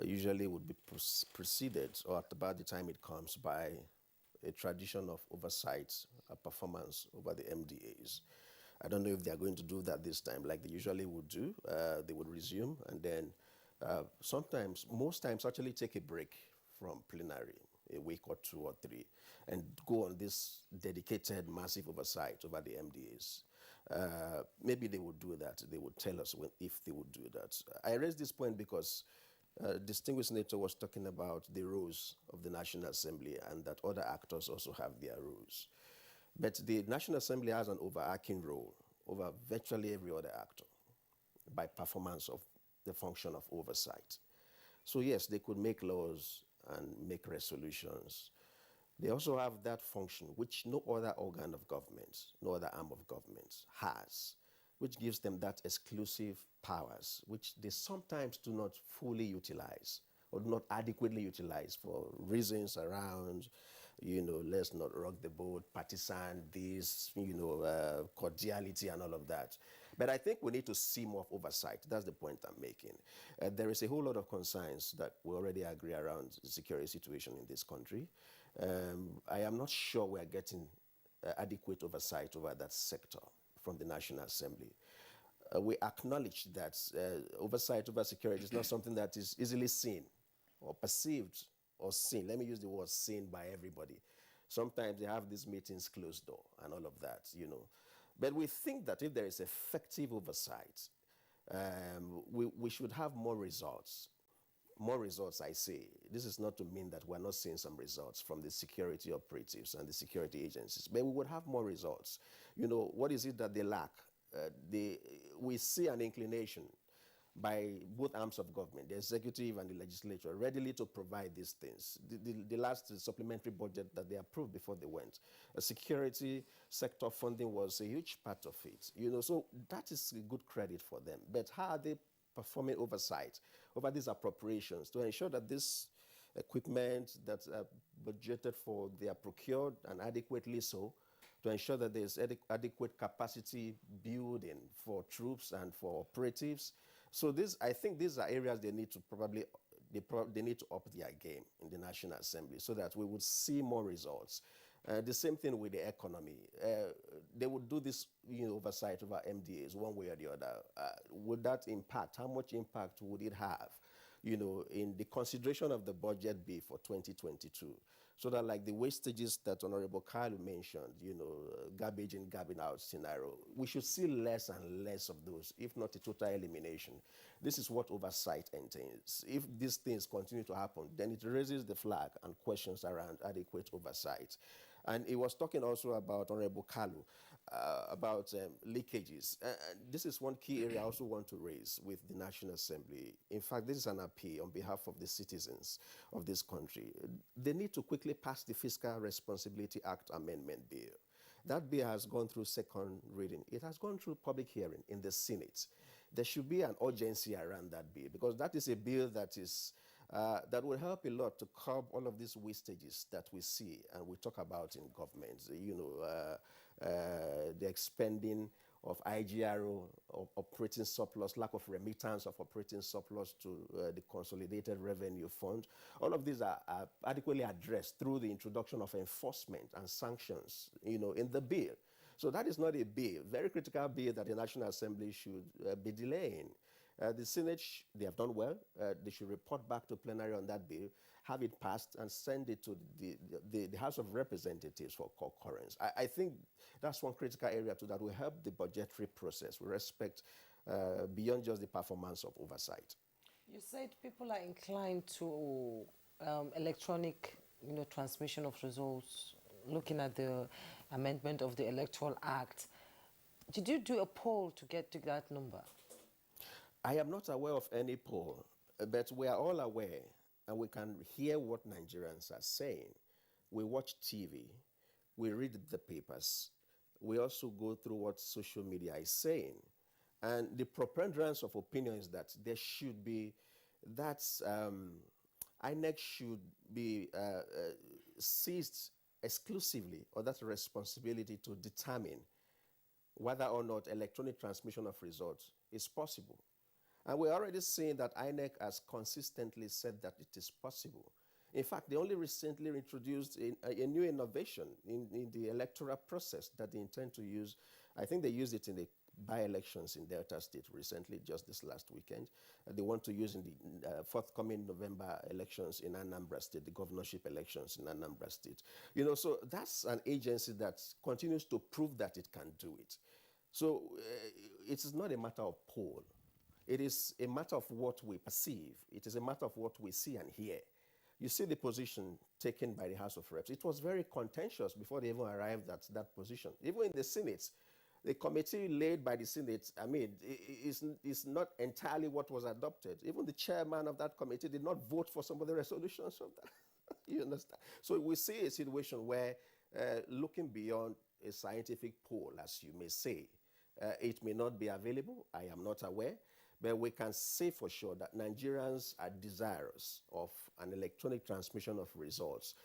usually would be preceded, or at about the time it comes, by a tradition of oversight, a performance over the MDAs. I don't know if they are going to do that this time like they usually would do. They would resume and then sometimes, most times actually take a break from plenary, a week or 2 or 3, and go on this dedicated massive oversight over the MDAs. Maybe they would do that. They would tell us if they would do that. I raise this point because distinguished senator was talking about the roles of the National Assembly and that other actors also have their roles. But the National Assembly has an overarching role over virtually every other actor by performance of the function of oversight. So yes, they could make laws and make resolutions. They also have that function which no other organ of government, no other arm of government has, which gives them that exclusive powers, which they sometimes do not fully utilize or do not adequately utilize for reasons around, let's not rock the boat, partisan, this, cordiality and all of that. But I think we need to see more of oversight. That's the point I'm making. There is a whole lot of concerns that we already agree around the security situation in this country. I am not sure we are getting adequate oversight over that sector from the National Assembly. We acknowledge that oversight over security is not something that is easily seen or perceived or seen. Let me use the word seen by everybody. Sometimes they have these meetings closed door and all of that, But we think that if there is effective oversight, we should have more results. More results, I say. This is not to mean that we're not seeing some results from the security operatives and the security agencies, but we would have more results. What is it that they lack? We see an inclination by both arms of government, the executive and the legislature, readily to provide these things. The last supplementary budget that they approved before they went, security sector funding was a huge part of it. So that is a good credit for them. But how are they performing oversight over these appropriations to ensure that this equipment that are budgeted for, they are procured and adequately so, to ensure that there's adequate capacity building for troops and for operatives? So I think these are areas they need to they need to up their game in the National Assembly so that we would see more results. The same thing with the economy. They would do this oversight over MDAs one way or the other. Would that impact? How much impact would it have, in the consideration of the budget bill for 2022? So that like the wastages that Honorable Kyle mentioned, garbage in, garbage out scenario, we should see less and less of those, if not a total elimination. This is what oversight entails. If these things continue to happen, then it raises the flag and questions around adequate oversight. And he was talking also about Honorable Kalu, about leakages. This is one key area I also want to raise with the National Assembly. In fact, this is an appeal on behalf of the citizens of this country. They need to quickly pass the Fiscal Responsibility Act Amendment Bill. That bill has gone through second reading. It has gone through public hearing in the Senate. There should be an urgency around that bill because that is a bill that is that will help a lot to curb all of these wastages that we see and we talk about in government. The expending of IGRO, of operating surplus, lack of remittance of operating surplus to the Consolidated Revenue Fund. All of these are adequately addressed through the introduction of enforcement and sanctions, in the bill. So that is not a bill, very critical bill that the National Assembly should be delaying. The Senate, they have done well. They should report back to plenary on that bill, have it passed, and send it to the House of Representatives for concurrence. I think that's one critical area too that will help the budgetary process with respect beyond just the performance of oversight. You said people are inclined to electronic, transmission of results, looking at the amendment of the Electoral Act. Did you do a poll to get to that number? I am not aware of any poll, but we are all aware and we can hear what Nigerians are saying. We watch TV, we read the papers, we also go through what social media is saying. And the preponderance of opinion is that there should be, INEC should be seized exclusively, or that responsibility to determine whether or not electronic transmission of results is possible. And we're already seeing that INEC has consistently said that it is possible. In fact, they only recently introduced a new innovation in the electoral process that they intend to use. I think they used it in the by-elections in Delta State recently, just this last weekend. They want to use in the forthcoming November elections in Anambra State, the governorship elections in Anambra State. You know, so that's an agency that continues to prove that it can do it. So it is not a matter of poll. It is a matter of what we perceive. It is a matter of what we see and hear. You see the position taken by the House of Reps. It was very contentious before they even arrived at that position. Even in the Senate, the committee laid by the Senate, I mean, is not entirely what was adopted. Even the chairman of that committee did not vote for some of the resolutions of that. You understand? So we see a situation where looking beyond a scientific poll, as you may say, it may not be available. I am not aware. But we can say for sure that Nigerians are desirous of an electronic transmission of results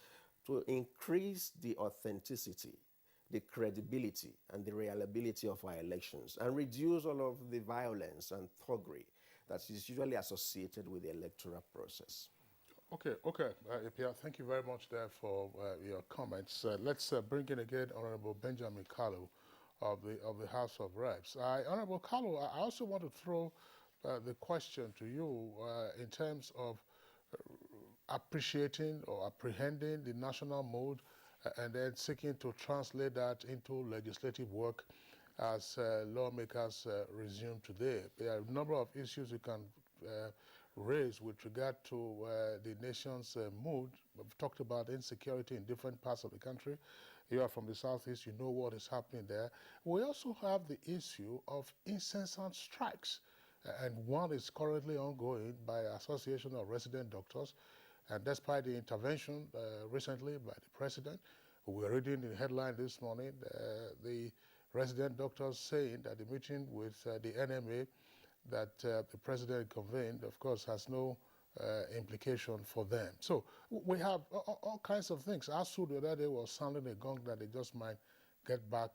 to increase the authenticity, the credibility, and the reliability of our elections, and reduce all of the violence and thuggery that is usually associated with the electoral process. Okay. Ipia, thank you very much there for your comments. Let's bring in again Honorable Benjamin Kalu of the House of Reps. Honorable Kalu, I also want to throw the question to you in terms of appreciating or apprehending the national mood and then seeking to translate that into legislative work as lawmakers resume today. There are a number of issues you can raise with regard to the nation's mood. We've talked about insecurity in different parts of the country. You are from the Southeast, you know what is happening there. We also have the issue of incessant strikes. And one is currently ongoing by Association of Resident Doctors. And despite the intervention recently by the president, we're reading in the headline this morning, the resident doctors saying that the meeting with the NMA that the president convened, of course, has no implication for them. So we have all kinds of things. ASU the other day was sounding a gong that they just might get back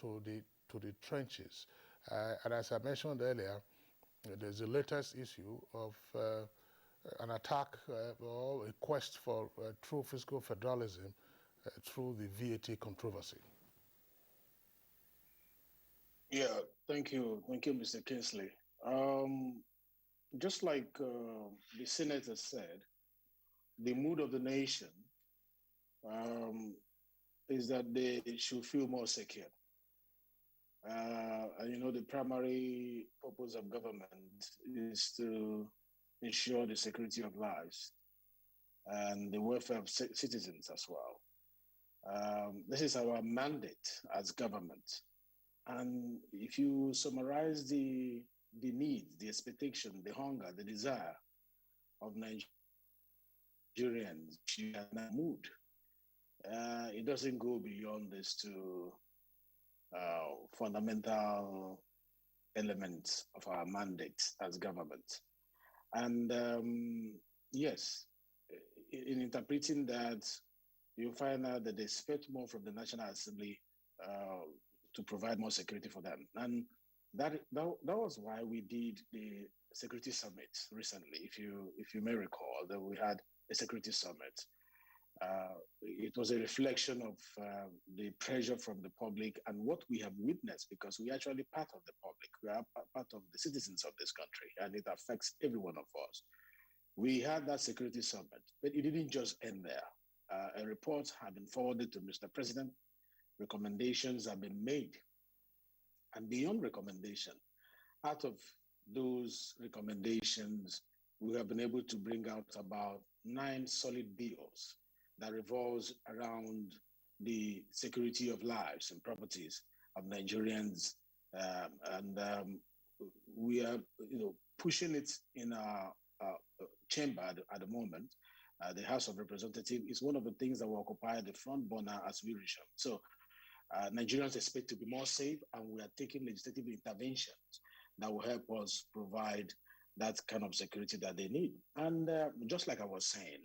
to the trenches. And as I mentioned earlier, there's the latest issue of an attack or a quest for true fiscal federalism through the VAT controversy. Yeah, thank you, Mr. Kingsley. Just like the senator said, the mood of the nation is that they should feel more secure. And you know, the primary purpose of government is to ensure the security of lives and the welfare of citizens as well. This is our mandate as government. And if you summarize the needs, the expectation, the hunger, the desire of Nigerians, you have that mood. It doesn't go beyond this to fundamental elements of our mandate as government. And yes, in interpreting that, you find out that they expect more from the National Assembly to provide more security for them. And that was why we did the security summit recently. If you may recall, that we had a security summit. It was a reflection of the pressure from the public and what we have witnessed, because we are actually part of the public. We are part of the citizens of this country, and it affects every one of us. We had that security summit, but it didn't just end there. A report had been forwarded to Mr. President. Recommendations have been made. And beyond recommendation, out of those recommendations, we have been able to bring out about 9 solid bills that revolves around the security of lives and properties of Nigerians. We are pushing it in our chamber at the moment. The House of Representatives is one of the things that will occupy the front burner as we resume. So Nigerians expect to be more safe, and we are taking legislative interventions that will help us provide that kind of security that they need. And just like I was saying,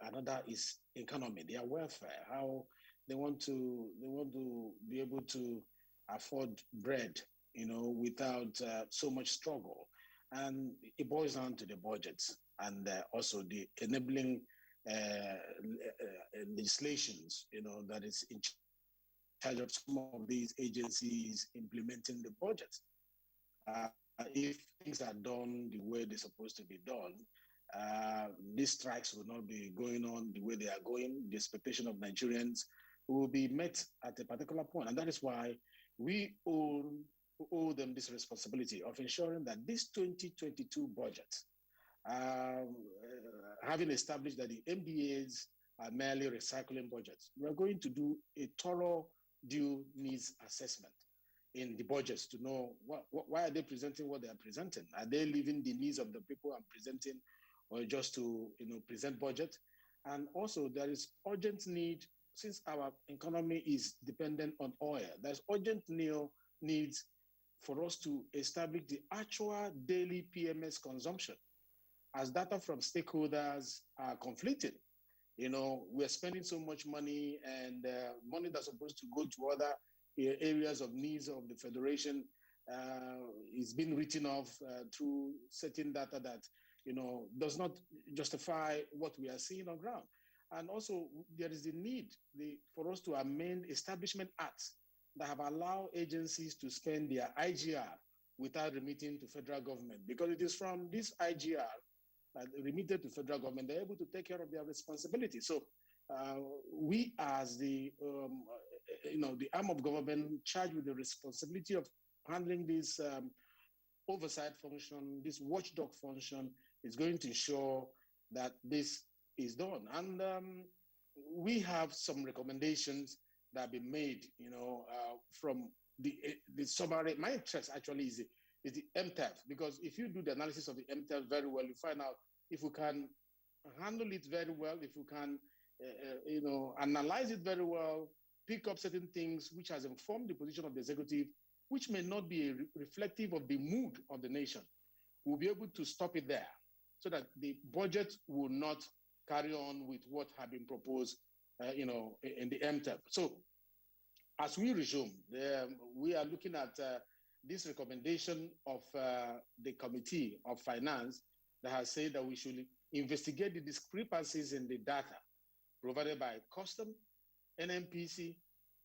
another is economy, their welfare, how they want to be able to afford bread, without so much struggle. And it boils down to the budgets and also the enabling legislations, that is in charge of some of these agencies implementing the budget. If things are done the way they're supposed to be done, these strikes will not be going on the way they are going. The expectation of Nigerians will be met at a particular point. And that is why we owe them this responsibility of ensuring that this 2022 budget, having established that the MDAs are merely recycling budgets, we are going to do a thorough due needs assessment in the budgets to know why are they presenting what they are presenting. Are they leaving the needs of the people I'm presenting, or just to present budget? And also there is urgent need, since our economy is dependent on oil, there's urgent needs for us to establish the actual daily PMS consumption, as data from stakeholders are conflicting. We're spending so much money, and money that's supposed to go to other areas of needs of the Federation is being written off through certain data that, does not justify what we are seeing on ground. And also there is the need for us to amend establishment acts that have allowed agencies to spend their IGR without remitting to federal government, because it is from this IGR remitted to federal government, they're able to take care of their responsibility. So we as the arm of government charged with the responsibility of handling this oversight function, this watchdog function, is going to ensure that this is done. And we have some recommendations that have been made, from the summary. My interest actually is the MTEF, because if you do the analysis of the MTEF very well, you find out if we can handle it very well, if we can, analyze it very well, pick up certain things which has informed the position of the executive, which may not be reflective of the mood of the nation, we'll be able to stop it there, so that the budget will not carry on with what had been proposed, in the MTEP. So as we resume, we are looking at this recommendation of the Committee of Finance that has said that we should investigate the discrepancies in the data provided by Custom, NNPC,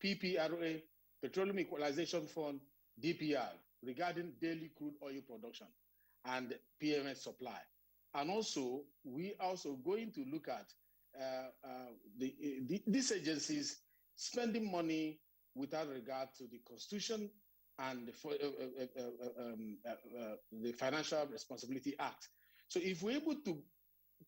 PPRA, Petroleum Equalization Fund, DPR, regarding daily crude oil production and PMS supply. And also, we also going to look at these agencies spending money without regard to the Constitution and the Financial Responsibility Act. So if we're able to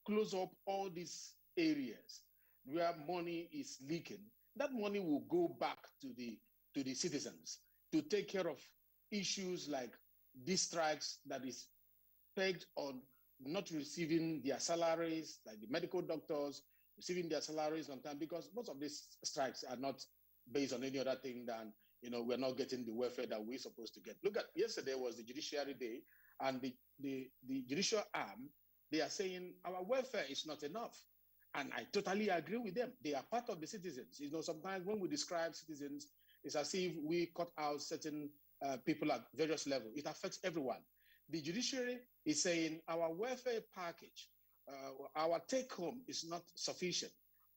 close up all these areas where money is leaking, that money will go back to the citizens to take care of issues like these strikes that is pegged on not receiving their salaries, like the medical doctors receiving their salaries on time, because most of these strikes are not based on any other thing than, we're not getting the welfare that we're supposed to get. Look at, yesterday was the Judiciary Day, and the judicial arm, they are saying our welfare is not enough. And I totally agree with them. They are part of the citizens. Sometimes when we describe citizens, it's as if we cut out certain people at various levels. It affects everyone. The judiciary is saying our welfare package, our take home is not sufficient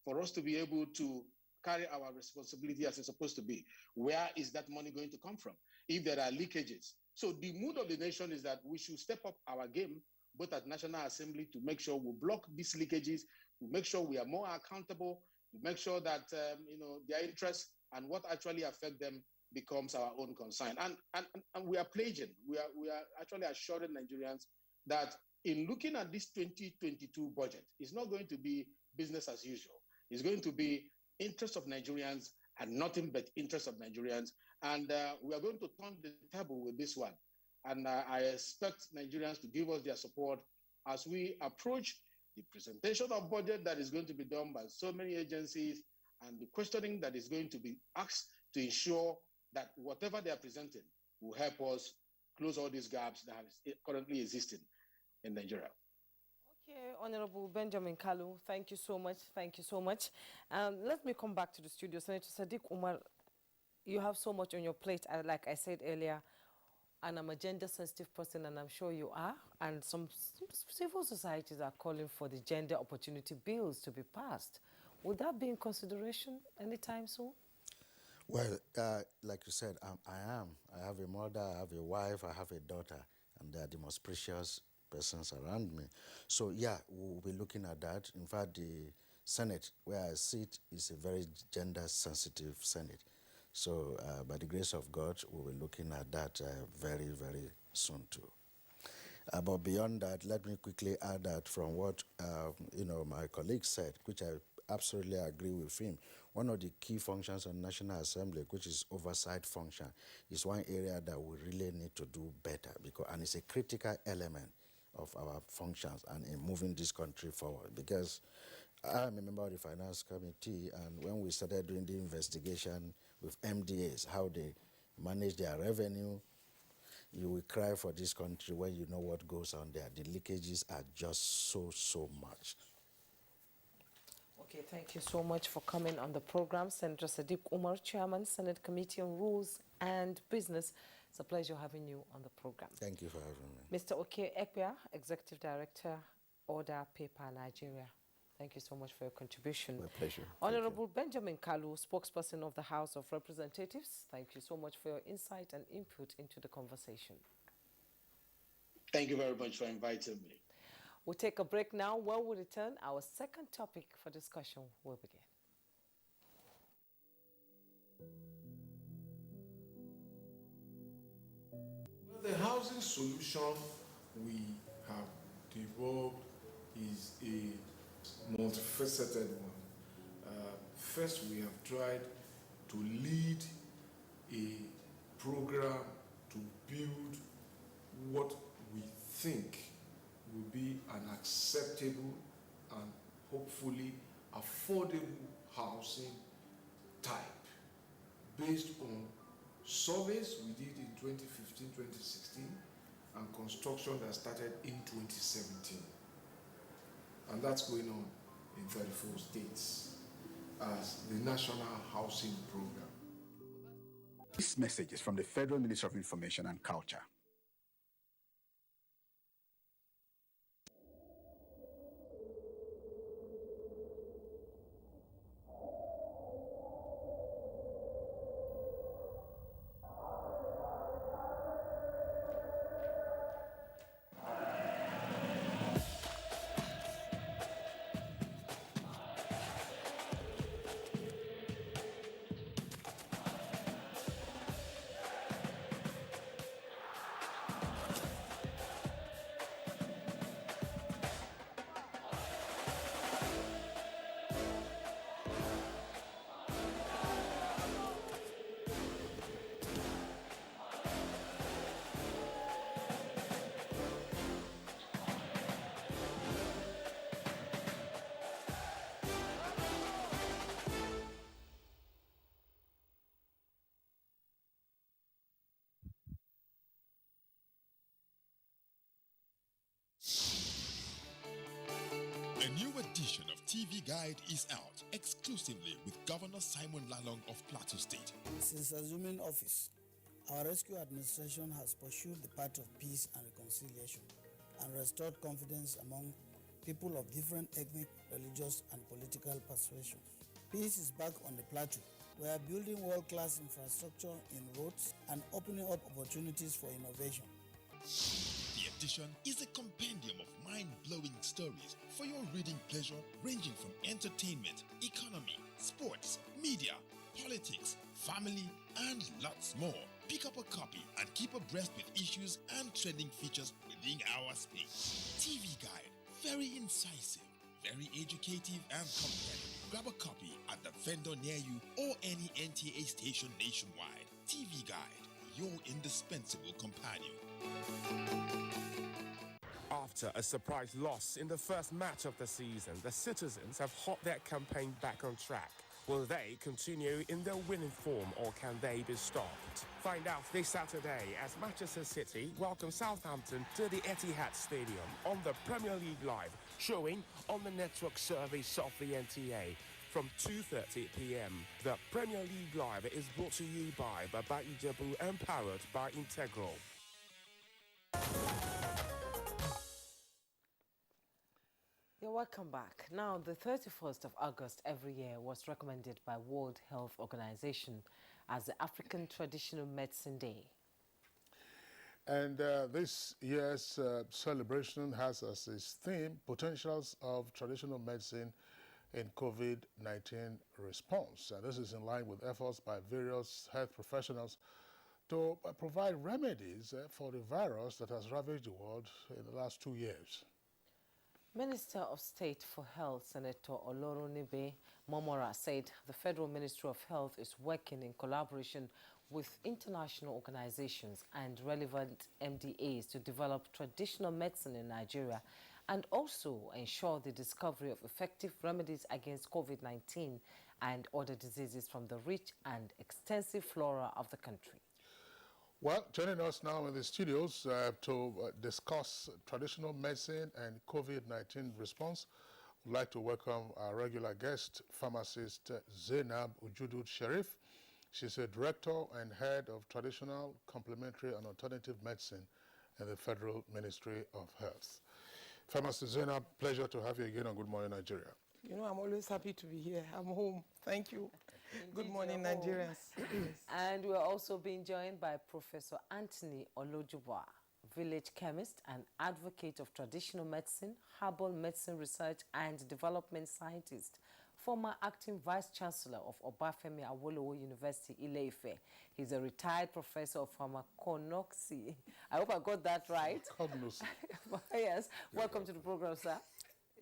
for us to be able to carry our responsibility as it's supposed to be. Where is that money going to come from if there are leakages? So the mood of the nation is that we should step up our game, both at National Assembly, to make sure we block these leakages, to make sure we are more accountable, to make sure that their interests and what actually affect them becomes our own concern. And we are pledging, we are actually assuring Nigerians that in looking at this 2022 budget, it's not going to be business as usual. It's going to be interest of Nigerians and nothing but interest of Nigerians. And we are going to turn the table with this one. And I expect Nigerians to give us their support as we approach the presentation of budget that is going to be done by so many agencies, and the questioning that is going to be asked to ensure that whatever they are presenting will help us close all these gaps that are currently existing in Nigeria. Okay, Honorable Benjamin Kalu, thank you so much. Thank you so much. Let me come back to the studio. Senator Sadiq Umar, you have so much on your plate, like I said earlier, and I'm a gender-sensitive person, and I'm sure you are, and some civil societies are calling for the gender opportunity bills to be passed. Would that be in consideration anytime soon? Well, like you said, I am. I have a mother, I have a wife, I have a daughter, and they are the most precious persons around me. So yeah, we'll be looking at that. In fact, the Senate, where I sit, is a very gender-sensitive Senate. So by the grace of God, we'll be looking at that very, very soon too. But beyond that, let me quickly add that from what my colleague said, which I absolutely agree with him. One of the key functions of National Assembly, which is oversight function, is one area that we really need to do better and it's a critical element of our functions and in moving this country forward. Because I'm a member of the Finance Committee, and when we started doing the investigation with MDAs, how they manage their revenue, you will cry for this country when you know what goes on there. The leakages are just so much. Okay, thank you so much for coming on the program. Senator Sadiq Umar, Chairman, Senate Committee on Rules and Business. It's a pleasure having you on the program. Thank you for having me. Mr. Oke Ekpia, Executive Director, Order Paper, Nigeria. Thank you so much for your contribution. My pleasure. Honorable Benjamin Kalu, spokesperson of the House of Representatives. Thank you so much for your insight and input into the conversation. Thank you very much for inviting me. We'll take a break now. When we return, our second topic for discussion will begin. Well, the housing solution we have developed is a multifaceted one. First, we have tried to lead a program to build what we think will be an acceptable and hopefully affordable housing type based on surveys we did in 2015-2016 and construction that started in 2017. And that's going on in 34 states as the National Housing Program. This message is from the Federal Ministry of Information and Culture. A new edition of TV Guide is out exclusively with Governor Simon Lalong of Plateau State. Since assuming office, our rescue administration has pursued the path of peace and reconciliation and restored confidence among people of different ethnic, religious, and political persuasions. Peace is back on the plateau. We are building world-class infrastructure in roads and opening up opportunities for innovation. The edition is a compendium of mind-blowing stories for your reading pleasure, ranging from entertainment, economy, sports, media, politics, family, and lots more. Pick up a copy and keep abreast with issues and trending features within our space. TV Guide, very incisive, very educative and compelling. Grab a copy at the vendor near you or any NTA station nationwide. TV Guide, your indispensable companion. After a surprise loss in the first match of the season, the citizens have hopped their campaign back on track. Will they continue in their winning form or can they be stopped? Find out this Saturday as Manchester City welcome Southampton to the Etihad Stadium on the Premier League Live, showing on the network service of the NTA from 2:30 p.m. The Premier League Live is brought to you by Baba Ijebu and powered by Integral. You're welcome back. Now, the 31st of August every year was recommended by World Health Organization as the African Traditional Medicine Day. And this year's celebration has as its theme potentials of traditional medicine in COVID-19 response. And this is in line with efforts by various health professionals to provide remedies for the virus that has ravaged the world in the last 2 years. Minister of State for Health, Senator Olorunnibe Momora, said the Federal Ministry of Health is working in collaboration with international organizations and relevant MDAs to develop traditional medicine in Nigeria and also ensure the discovery of effective remedies against COVID-19 and other diseases from the rich and extensive flora of the country. Well, joining us now in the studios to discuss traditional medicine and COVID-19 response, I'd like to welcome our regular guest, pharmacist Zainab Ujudud Sharif. She's a director and head of traditional, complementary and alternative medicine in the Federal Ministry of Health. Pharmacist Zainab, pleasure to have you again on Good Morning Nigeria. You know, I'm always happy to be here. I'm home. Thank you. Good morning, Nigerians. And we're also being joined by Professor Anthony Olojuwa, village chemist and advocate of traditional medicine, herbal medicine research and development scientist, former acting vice-chancellor of Obafemi Awolowo University, Ile-Ife. He's a retired professor of pharmacognosy. I hope I got that right. Cognosy. Yes. Welcome to the program, sir.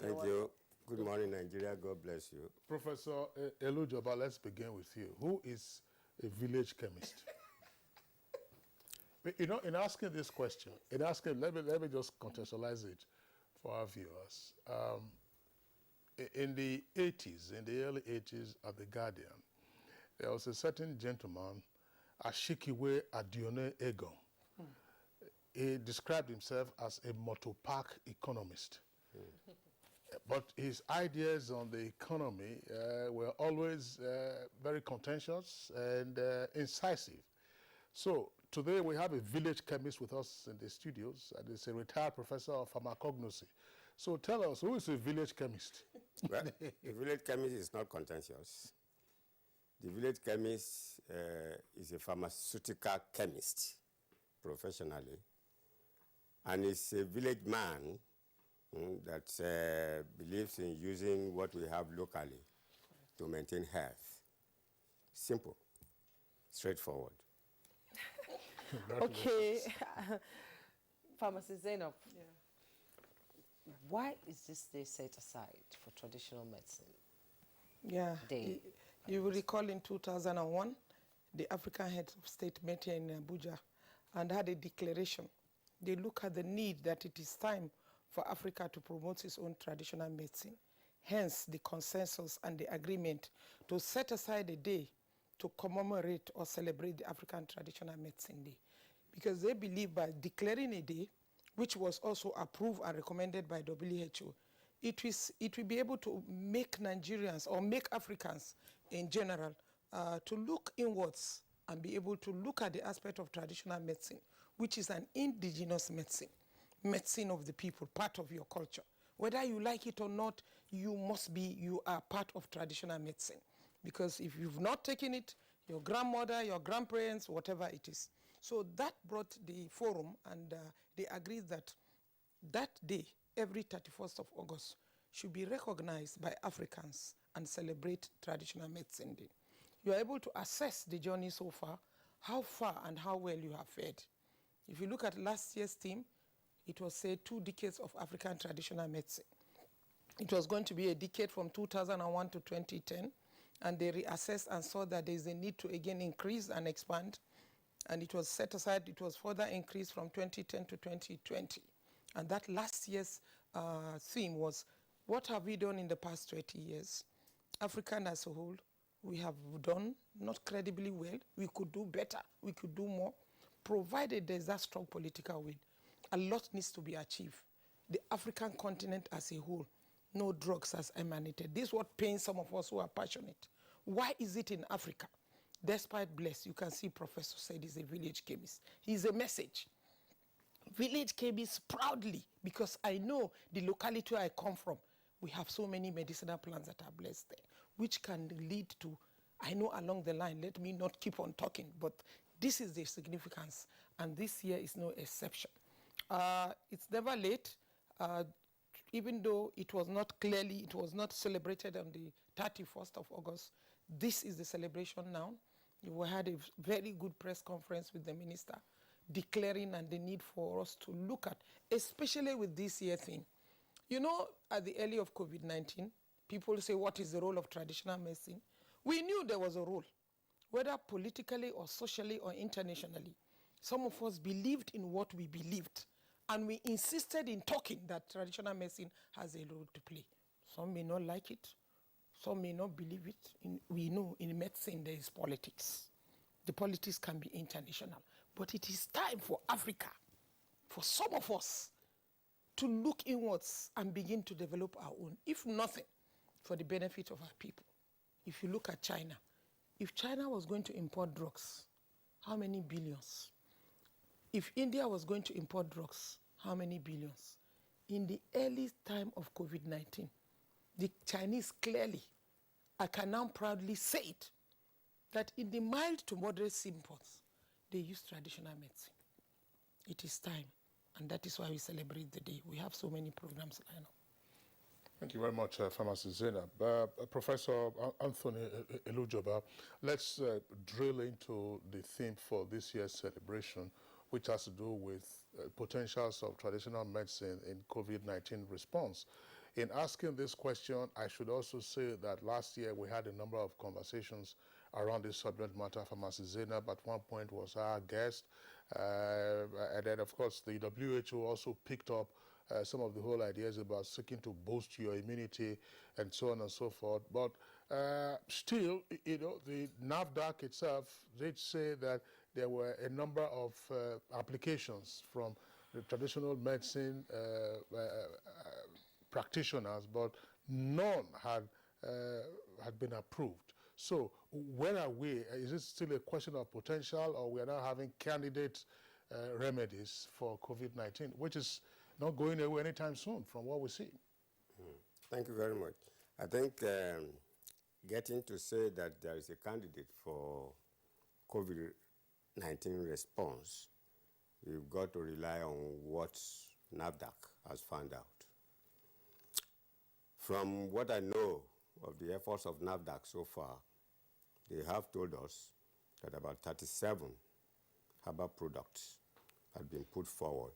Thank you. Good morning, Nigeria. God bless you. Professor Olojuwa, let's begin with you. Who is a village chemist? You know, in asking this question, let me just contextualize it for our viewers. In the 80s, in the early 80s at The Guardian, there was a certain gentleman, Ashikiwe Adione Egon. He described himself as a motor park economist. But his ideas on the economy were always very contentious and incisive. So today we have a village chemist with us in the studios, and he's a retired professor of pharmacognosy. So tell us, who is a village chemist? Well, a village chemist is not contentious. The village chemist is a pharmaceutical chemist professionally, and is a village man that believes in using what we have locally to maintain health. Simple, straightforward. Okay. Pharmacist Zainab, why is this day set aside for traditional medicine? Yeah, you will recall in 2001, the African heads of state met here in Abuja and had a declaration. They look at the need that it is time for Africa to promote its own traditional medicine. Hence, the consensus and the agreement to set aside a day to commemorate or celebrate the African Traditional Medicine Day. Because they believe by declaring a day, which was also approved and recommended by WHO, it will be able to make Nigerians or make Africans in general to look inwards and be able to look at the aspect of traditional medicine, which is an indigenous medicine. Medicine of the people, part of your culture. Whether you like it or not, you are part of traditional medicine. Because if you've not taken it, your grandmother, your grandparents, whatever it is. So that brought the forum, and they agreed that that day, every 31st of August, should be recognized by Africans and celebrate Traditional Medicine Day. You are able to assess the journey so far, how far and how well you have fared. If you look at last year's theme, it was said 2 decades of African traditional medicine. It was going to be a decade from 2001 to 2010, and they reassessed and saw that there is a need to again increase and expand, and it was set aside, it was further increased from 2010 to 2020. And that last year's theme was, what have we done in the past 20 years? African as a whole, We have done not credibly well. We could do better. We could do more, provided there's that strong political will. A lot needs to be achieved. The African continent as a whole, no drugs has emanated. This is what pains some of us who are passionate. Why is it in Africa? Despite Bless, you can see Professor said he's a village chemist. He's a message. Village chemist proudly, because I know the locality I come from, we have so many medicinal plants that are blessed there, which can lead to, I know along the line, let me not keep on talking, but this is the significance, and this year is no exception. It's never late, even though it was not celebrated on the 31st of August. This is the celebration now. We had a very good press conference with the minister declaring and the need for us to look at, especially with this year thing. You know, at the early of COVID-19, people say, what is the role of traditional medicine? We knew there was a role, whether politically or socially or internationally. Some of us believed in what we believed, and we insisted in talking that traditional medicine has a role to play. Some may not like it. Some may not believe it. We know in medicine there is politics. The politics can be international. But it is time for Africa, for some of us, to look inwards and begin to develop our own, if nothing, for the benefit of our people. If you look at China, if China was going to import drugs, how many billions? If India was going to import drugs, how many billions? In the early time of COVID-19, the Chinese clearly, I can now proudly say it, that in the mild to moderate symptoms, they use traditional medicine. It is time, and that is why we celebrate the day. We have so many programs lined up. Thank you very much, Pharmacist Zainab. Professor Anthony Elujoba, let's drill into the theme for this year's celebration, which has to do with potentials of traditional medicine in COVID-19 response. In asking this question, I should also say that last year we had a number of conversations around this subject matter. Pharmacist Zainab at one point was our guest. And then, of course, the WHO also picked up some of the whole ideas about seeking to boost your immunity and so on and so forth. But still, you know, the NAFDAC itself did say that there were a number of applications from the traditional medicine practitioners, but none had been approved. So where are we? Is it still a question of potential, or we are now having candidate remedies for COVID-19, which is not going away anytime soon from what we see? Thank you very much. I think getting to say that there is a candidate for COVID-19 response, you've got to rely on what NAFDAC has found out. From what I know of the efforts of NAFDAC so far, they have told us that about 37 herbal products have been put forward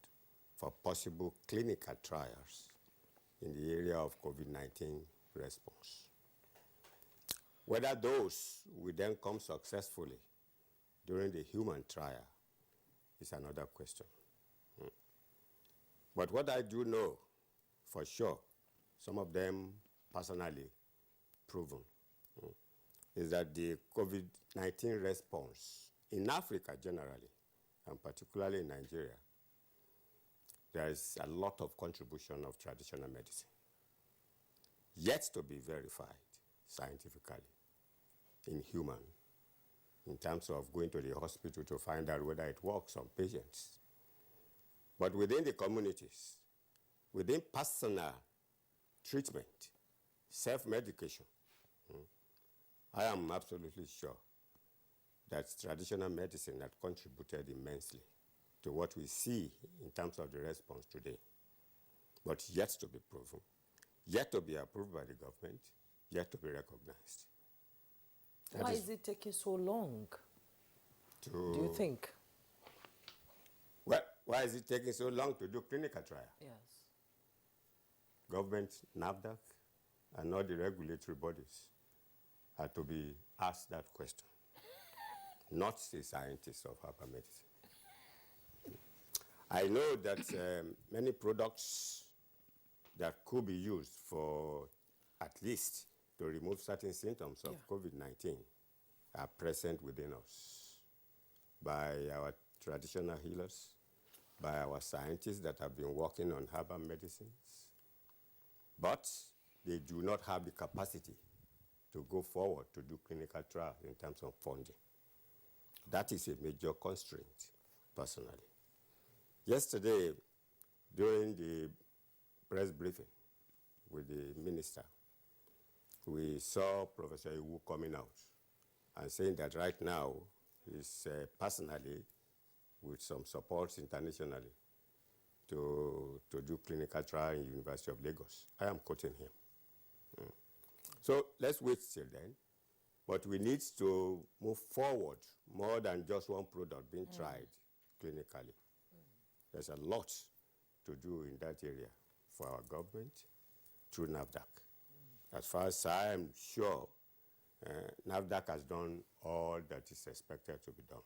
for possible clinical trials in the area of COVID-19 response. Whether those will then come successfully during the human trial is another question. But what I do know for sure, some of them personally proven, is that the COVID-19 response in Africa generally, and particularly in Nigeria, there is a lot of contribution of traditional medicine, yet to be verified scientifically in human, in terms of going to the hospital to find out whether it works on patients. But within the communities, within personal treatment, self-medication, I am absolutely sure that traditional medicine had contributed immensely to what we see in terms of the response today, but yet to be proven, yet to be approved by the government, yet to be recognized. Why is it taking so long, do you think? Well, why is it taking so long to do clinical trial? Yes. Government, NAFDAC, and all the regulatory bodies are to be asked that question, not the scientists of herbal medicine. I know that many products that could be used for at least to remove certain symptoms of COVID-19 are present within us by our traditional healers, by our scientists that have been working on herbal medicines, but they do not have the capacity to go forward to do clinical trials in terms of funding. That is a major constraint, personally. Yesterday, during the press briefing with the minister, we saw Professor Iwu coming out and saying that right now he's personally, with some support internationally, to do clinical trial in the University of Lagos. I am quoting him. So let's wait till then. But we need to move forward more than just one product being tried clinically. There's a lot to do in that area for our government through NAFDAC. As far as I am sure, NAFDAC has done all that is expected to be done.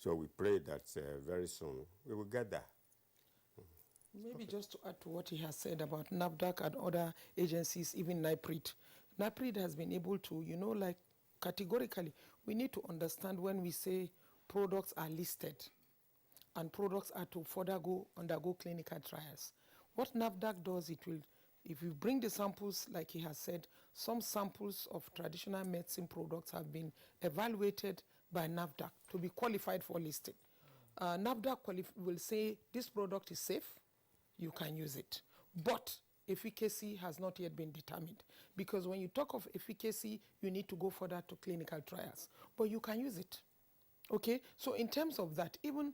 So we pray that very soon we will get there. Maybe just to add to what he has said about NAFDAC and other agencies, even NIPRID. NIPRID has been able to, like categorically, we need to understand when we say products are listed and products are to further undergo clinical trials. What NAFDAC does, it will, if you bring the samples, like he has said, some samples of traditional medicine products have been evaluated by NAFDAC to be qualified for listing. NAFDAC will say this product is safe, you can use it. But efficacy has not yet been determined, because when you talk of efficacy, you need to go further to clinical trials. But you can use it. Okay, so in terms of that, even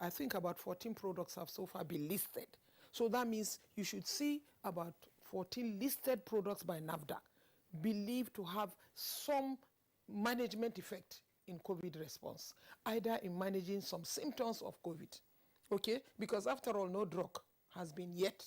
I think about 14 products have so far been listed. So that means you should see about 14 listed products by NAFDAC believed to have some management effect in COVID response, either in managing some symptoms of COVID. Okay, because after all, no drug has been yet.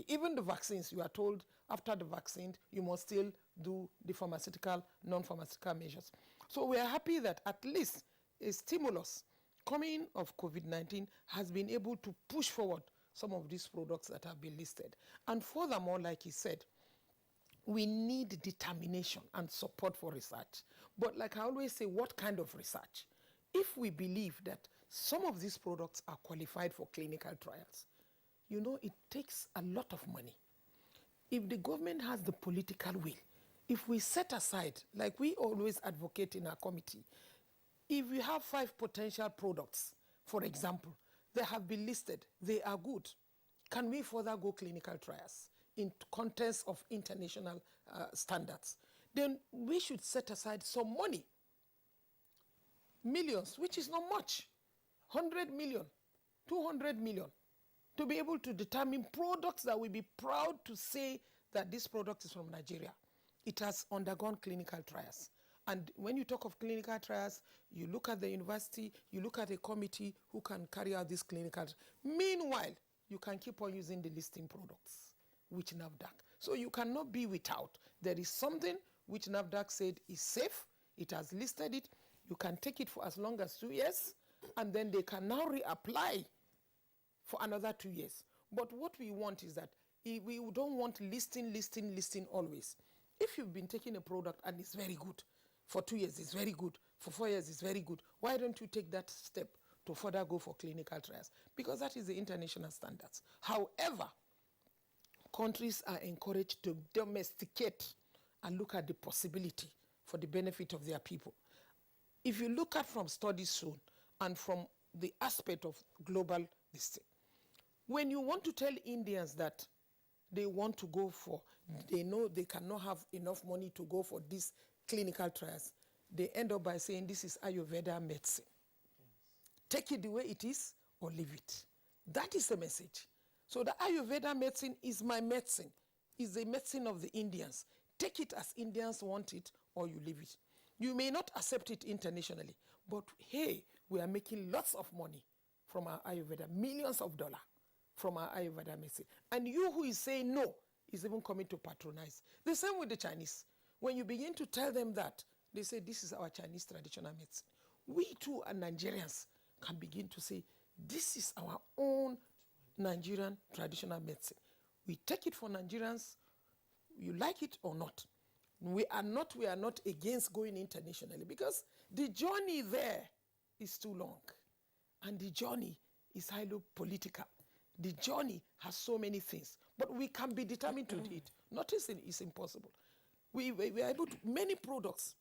Even the vaccines, you are told after the vaccine, you must still do the pharmaceutical, non-pharmaceutical measures. So we are happy that at least a stimulus coming of COVID-19 has been able to push forward some of these products that have been listed. And furthermore, like he said, we need determination and support for research. But like I always say, what kind of research? If we believe that some of these products are qualified for clinical trials, it takes a lot of money. If the government has the political will, if we set aside, like we always advocate in our committee, if we have 5 potential products, for example, they have been listed, they are good, can we further go clinical trials in context of international standards? Then we should set aside some money, millions, which is not much, 100 million, 200 million, to be able to determine products that will be proud to say that this product is from Nigeria. It has undergone clinical trials. And when you talk of clinical trials, you look at the university, you look at a committee who can carry out these clinical trials. Meanwhile, you can keep on using the listing products, which NAFDAC. So you cannot be without. There is something which NAFDAC said is safe. It has listed it. You can take it for as long as 2 years, and then they can now reapply for another 2 years. But what we want is that we don't want listing always. If you've been taking a product and it's very good, for 2 years it's very good, for 4 years it's very good, why don't you take that step to further go for clinical trials? Because that is the international standards. However, countries are encouraged to domesticate and look at the possibility for the benefit of their people. If you look at from studies soon and from the aspect of global listing, when you want to tell Indians that they want to go for, they know they cannot have enough money to go for these clinical trials, they end up by saying this is Ayurveda medicine. Yes. Take it the way it is or leave it. That is the message. So the Ayurveda medicine is my medicine, is the medicine of the Indians. Take it as Indians want it or you leave it. You may not accept it internationally, but hey, we are making lots of money from our Ayurveda, millions of dollars from our Ayurveda medicine. And you who is saying no is even coming to patronize. The same with the Chinese. When you begin to tell them that, they say this is our Chinese traditional medicine. We too, as Nigerians, can begin to say this is our own Nigerian traditional medicine. We take it for Nigerians, You like it or not. We are not against going internationally, because the journey there is too long. And the journey is highly political. The journey has so many things, but we can be determined to do it. Notice it's impossible. We are able to, many products.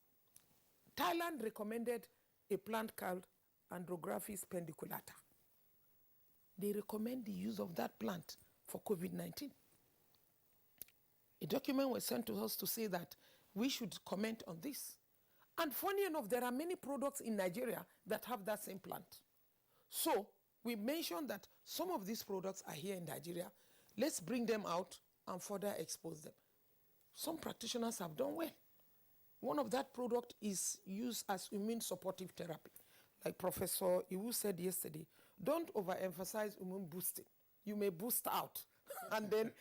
Thailand recommended a plant called Andrographis pendiculata. They recommend the use of that plant for COVID-19. A document was sent to us to say that we should comment on this. And funny enough, there are many products in Nigeria that have that same plant. So we mentioned that some of these products are here in Nigeria. Let's bring them out and further expose them. Some practitioners have done well. One of that product is used as immune supportive therapy. Like Professor Iwu said yesterday, don't overemphasize immune boosting. You may boost out, and then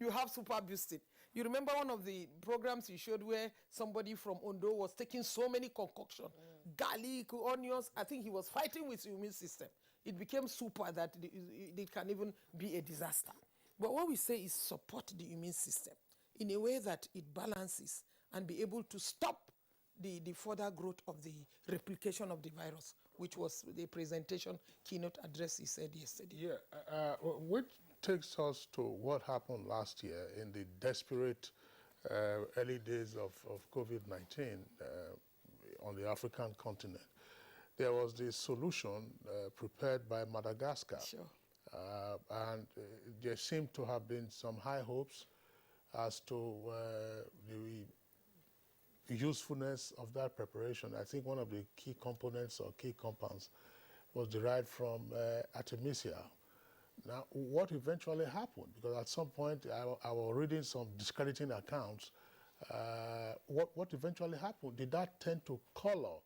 you have super boosting. You remember one of the programs you showed where somebody from Ondo was taking so many concoctions, garlic, onions. I think he was fighting with the immune system. It became super that it can even be a disaster. But what we say is support the immune system in a way that it balances and be able to stop the further growth of the replication of the virus, which was the presentation keynote address he said yesterday. Yeah, which takes us to what happened last year in the desperate early days of COVID-19 on the African continent. There was this solution prepared by Madagascar. Sure. And there seemed to have been some high hopes as to the usefulness of that preparation. I think one of the key components or key compounds was derived from Artemisia. Now, what eventually happened? Because at some point I was reading some discrediting accounts. What eventually happened? Did that tend to color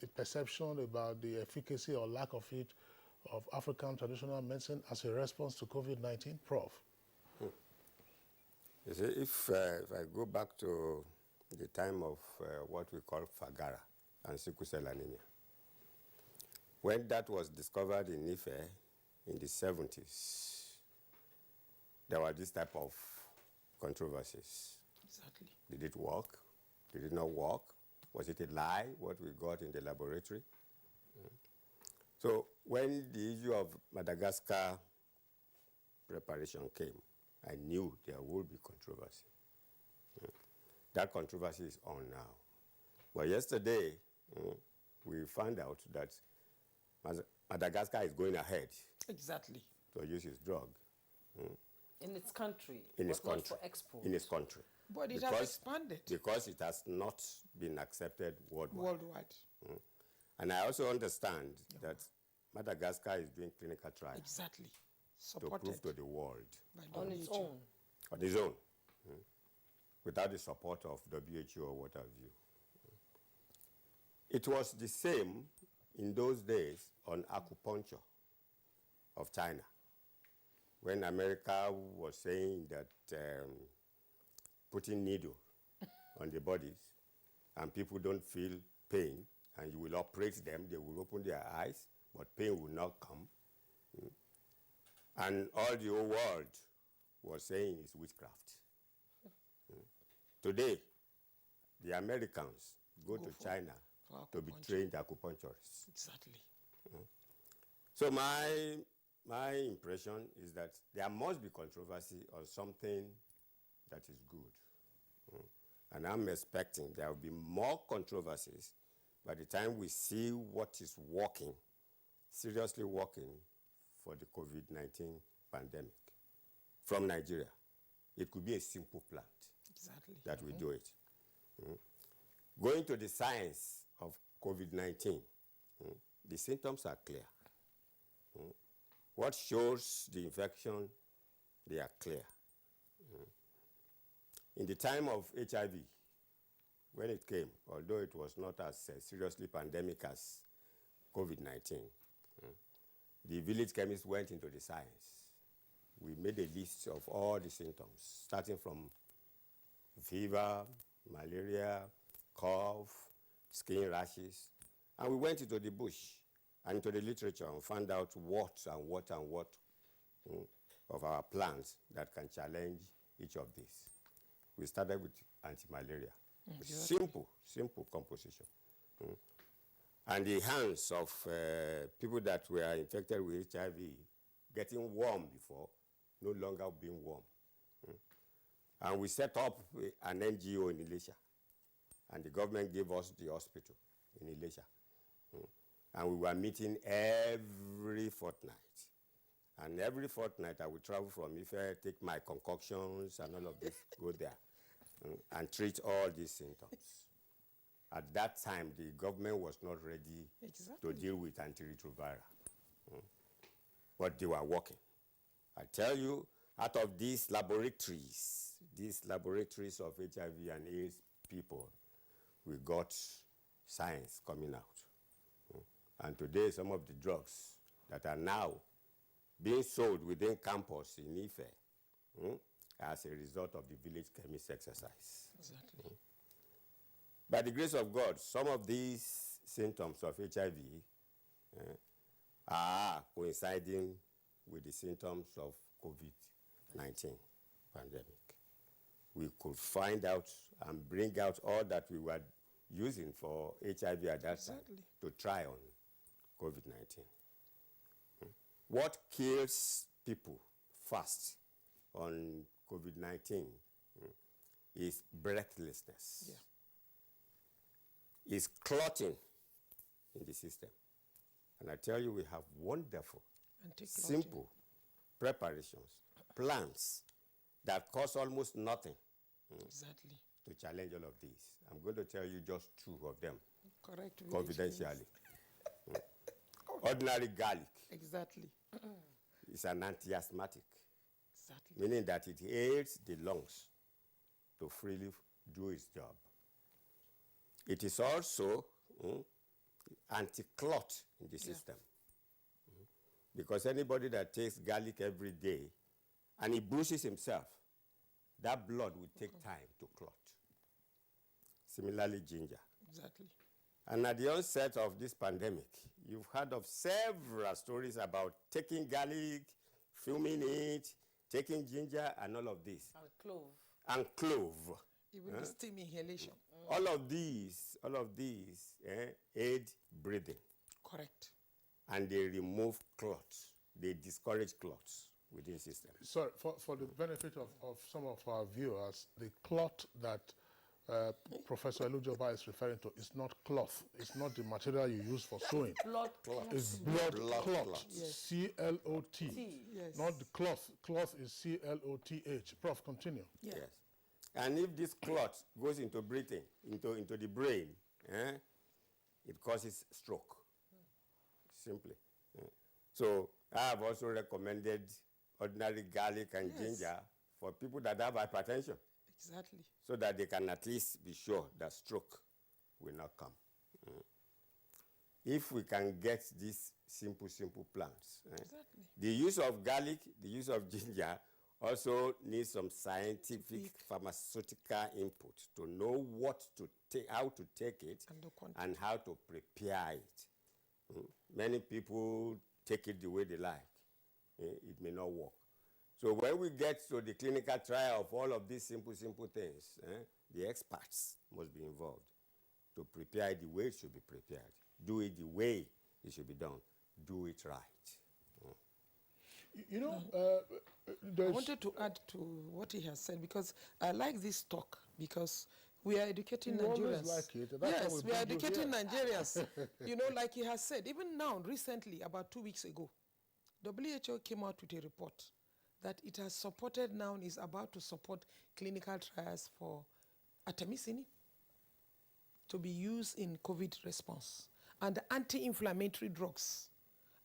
the perception about the efficacy or lack of it of African traditional medicine as a response to COVID-19, Prof? You see, if I go back to the time of what we call Fagara and sickle cell anemia, when that was discovered in Ife in the 70s, there were this type of controversies. Exactly. Did it work? Did it not work? Was it a lie, what we got in the laboratory? So when the issue of Madagascar preparation came, I knew there would be controversy. That controversy is on now. But yesterday, we found out that Madagascar is going ahead. Exactly. To use his drug. In its country. In its country. Not for export. In its country. But it has expanded. Because it has not been accepted worldwide. Worldwide. And I also understand that Madagascar is doing clinical trials. Exactly. To prove to the world. On its own. On its own. Without the support of WHO or what have you. It was the same in those days on acupuncture of China, when America was saying that putting needle on the bodies and people don't feel pain and you will operate them, they will open their eyes, but pain will not come. And all the whole world was saying is witchcraft. Today, the Americans go to China to be trained acupuncturists. Exactly. So my impression is that there must be controversy on something that is good. And I'm expecting there will be more controversies by the time we see what is working, seriously working for the COVID-19 pandemic from Nigeria. It could be a simple plant that we do it. Going to the science of COVID-19, the symptoms are clear. What shows the infection, they are clear. In the time of HIV, when it came, although it was not as seriously pandemic as COVID-19, the village chemist went into the science. We made a list of all the symptoms, starting from fever, malaria, cough, skin rashes, and we went into the bush and into the literature and found out what of our plants that can challenge each of these. We started with anti-malaria. Exactly. Simple composition. And the hands of people that were infected with HIV getting warm before, no longer being warm. And we set up an NGO in Elisha, and the government gave us the hospital in Elisha. And we were meeting every fortnight. And every fortnight I would travel from Ife, take my concoctions and all of this, go there and treat all these symptoms. At that time, the government was not ready to deal with antiretroviral. But they were working. I tell you, out of these laboratories of HIV and AIDS people, we got science coming out. And today, some of the drugs that are now being sold within campus in Ife as a result of the Village Chemist exercise. Exactly. By the grace of God, some of these symptoms of HIV are coinciding with the symptoms of COVID-19 pandemic. We could find out and bring out all that we were using for HIV at that time to try on COVID-19. What kills people fast on COVID-19 is breathlessness. Is clotting in the system. And I tell you, we have wonderful, simple preparations, plans that cost almost nothing to challenge all of these. I'm going to tell you just two of them, confidentially. Ordinary garlic. Exactly. Is an anti-asthmatic, meaning that it aids the lungs to freely do its job. It is also anti-clot in the system. Because anybody that takes garlic every day and he bruises himself, that blood will take time to clot. Similarly, ginger. Exactly. And at the onset of this pandemic, you've heard of several stories about taking garlic, fuming it, taking ginger, and all of this. And clove. And clove. Even the steam inhalation. All of these aid breathing. Correct. And they remove clots. They discourage clots within the system. Sorry, for the benefit of some of our viewers, the clot that Professor Elujoba is referring to is not cloth. It's not the material you use for sewing. Blood clot. It's blood clot. Yes. C-L-O-T. Yes. Not the cloth. Cloth is C-L-O-T-H. Prof, continue. Yeah. Yes. And if this clot goes into breathing, into the brain, it causes stroke. Simply. So I have also recommended ordinary garlic and ginger for people that have hypertension. Exactly. So that they can at least be sure that stroke will not come. If we can get these simple plants. The use of garlic, the use of ginger also needs some scientific pharmaceutical input to know what to take, how to take it, and how to prepare it. Many people take it the way they like. It may not work. So when we get to the clinical trial of all of these simple things, the experts must be involved to prepare it the way it should be prepared. Do it the way it should be done. Do it right. You know, I wanted to add to what he has said, because I like this talk, because we are educating Nigerians. Like it. Yes, we are educating Nigerians. You know, like he has said, even now, recently, about 2 weeks ago, WHO came out with a report that it has supported now, is about to support clinical trials for artemisinin to be used in COVID response, and anti-inflammatory drugs,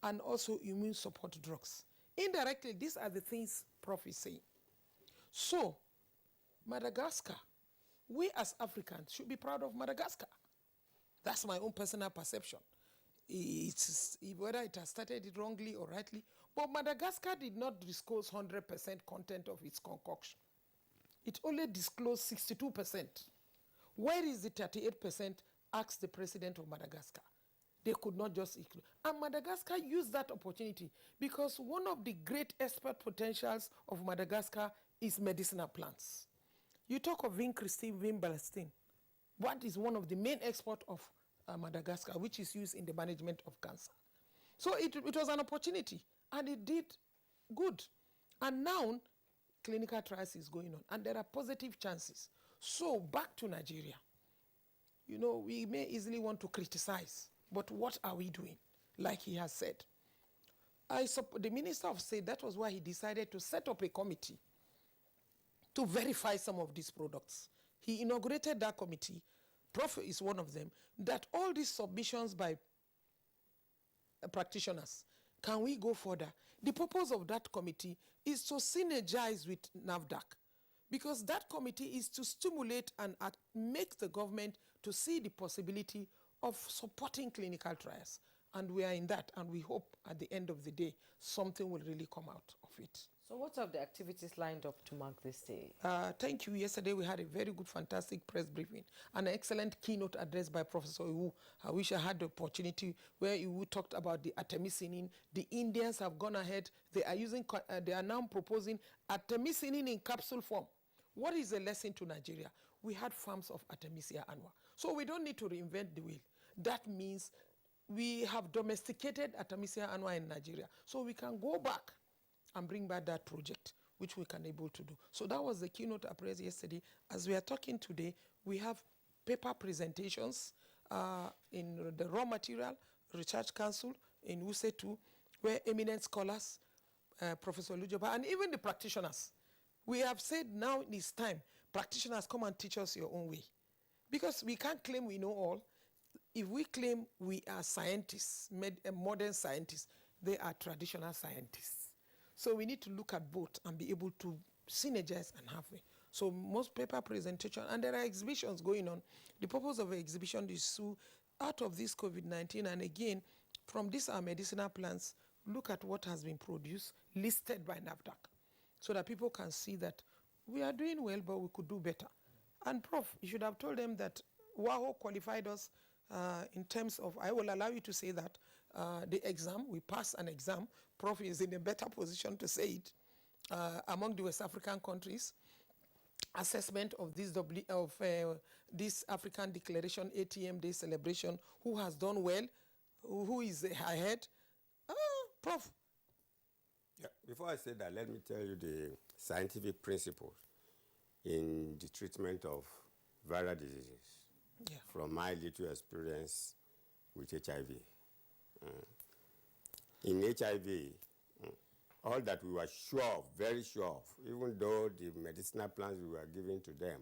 and also immune support drugs. Indirectly, these are the things Prof is saying. So, Madagascar, we as Africans should be proud of Madagascar. That's my own personal perception. It's, whether it has started it wrongly or rightly, but Madagascar did not disclose 100% content of its concoction. It only disclosed 62%. Where is the 38%? Asked the president of Madagascar. They could not just include. And Madagascar used that opportunity, because one of the great export potentials of Madagascar is medicinal plants. You talk of vinbalstin. What is one of the main exports of Madagascar, which is used in the management of cancer. So it was an opportunity, and it did good. And now, clinical trials is going on, and there are positive chances. So back to Nigeria. You know, we may easily want to criticize, but what are we doing? Like he has said. The Minister of State, that was why he decided to set up a committee to verify some of these products. He inaugurated that committee. Prof is one of them. That all these submissions by practitioners, can we go further? The purpose of that committee is to synergize with NAFDAC, because that committee is to stimulate and make the government to see the possibility of supporting clinical trials. And we are in that, and we hope at the end of the day, something will really come out of it. So what are the activities lined up to mark this day? Thank you. Yesterday we had a very good, fantastic press briefing, an excellent keynote address by Professor Iwu. I wish I had the opportunity where Iwu talked about the artemisinin. The Indians have gone ahead. They are now proposing artemisinin in capsule form. What is the lesson to Nigeria? We had farms of Artemisia annua. So we don't need to reinvent the wheel. That means we have domesticated Artemisia annua in Nigeria. So we can go back and bring back that project, which we can able to do. So that was the keynote address yesterday. As we are talking today, we have paper presentations in the Raw Material Research Council in Wuse 2, where eminent scholars, Professor Lujoba, and even the practitioners, we have said now it is time, practitioners, come and teach us your own way. Because we can't claim we know all. If we claim we are scientists, modern scientists, they are traditional scientists. So we need to look at both and be able to synergize and have it. So most paper presentation, and there are exhibitions going on. The purpose of the exhibition is to, out of this COVID-19, and again, from these our medicinal plants, look at what has been produced, listed by NAFDAC, so that people can see that we are doing well, but we could do better. And Prof, you should have told them that WAHO qualified us in terms of, I will allow you to say that, the exam, we passed an exam. Prof is in a better position to say it. Among the West African countries, assessment of this African Declaration ATM Day celebration, who has done well, who is ahead. Prof. Yeah, before I say that, let me tell you the scientific principles in the treatment of viral diseases, from my little experience with HIV. In HIV, all that we were sure of, very sure of, even though the medicinal plants we were giving to them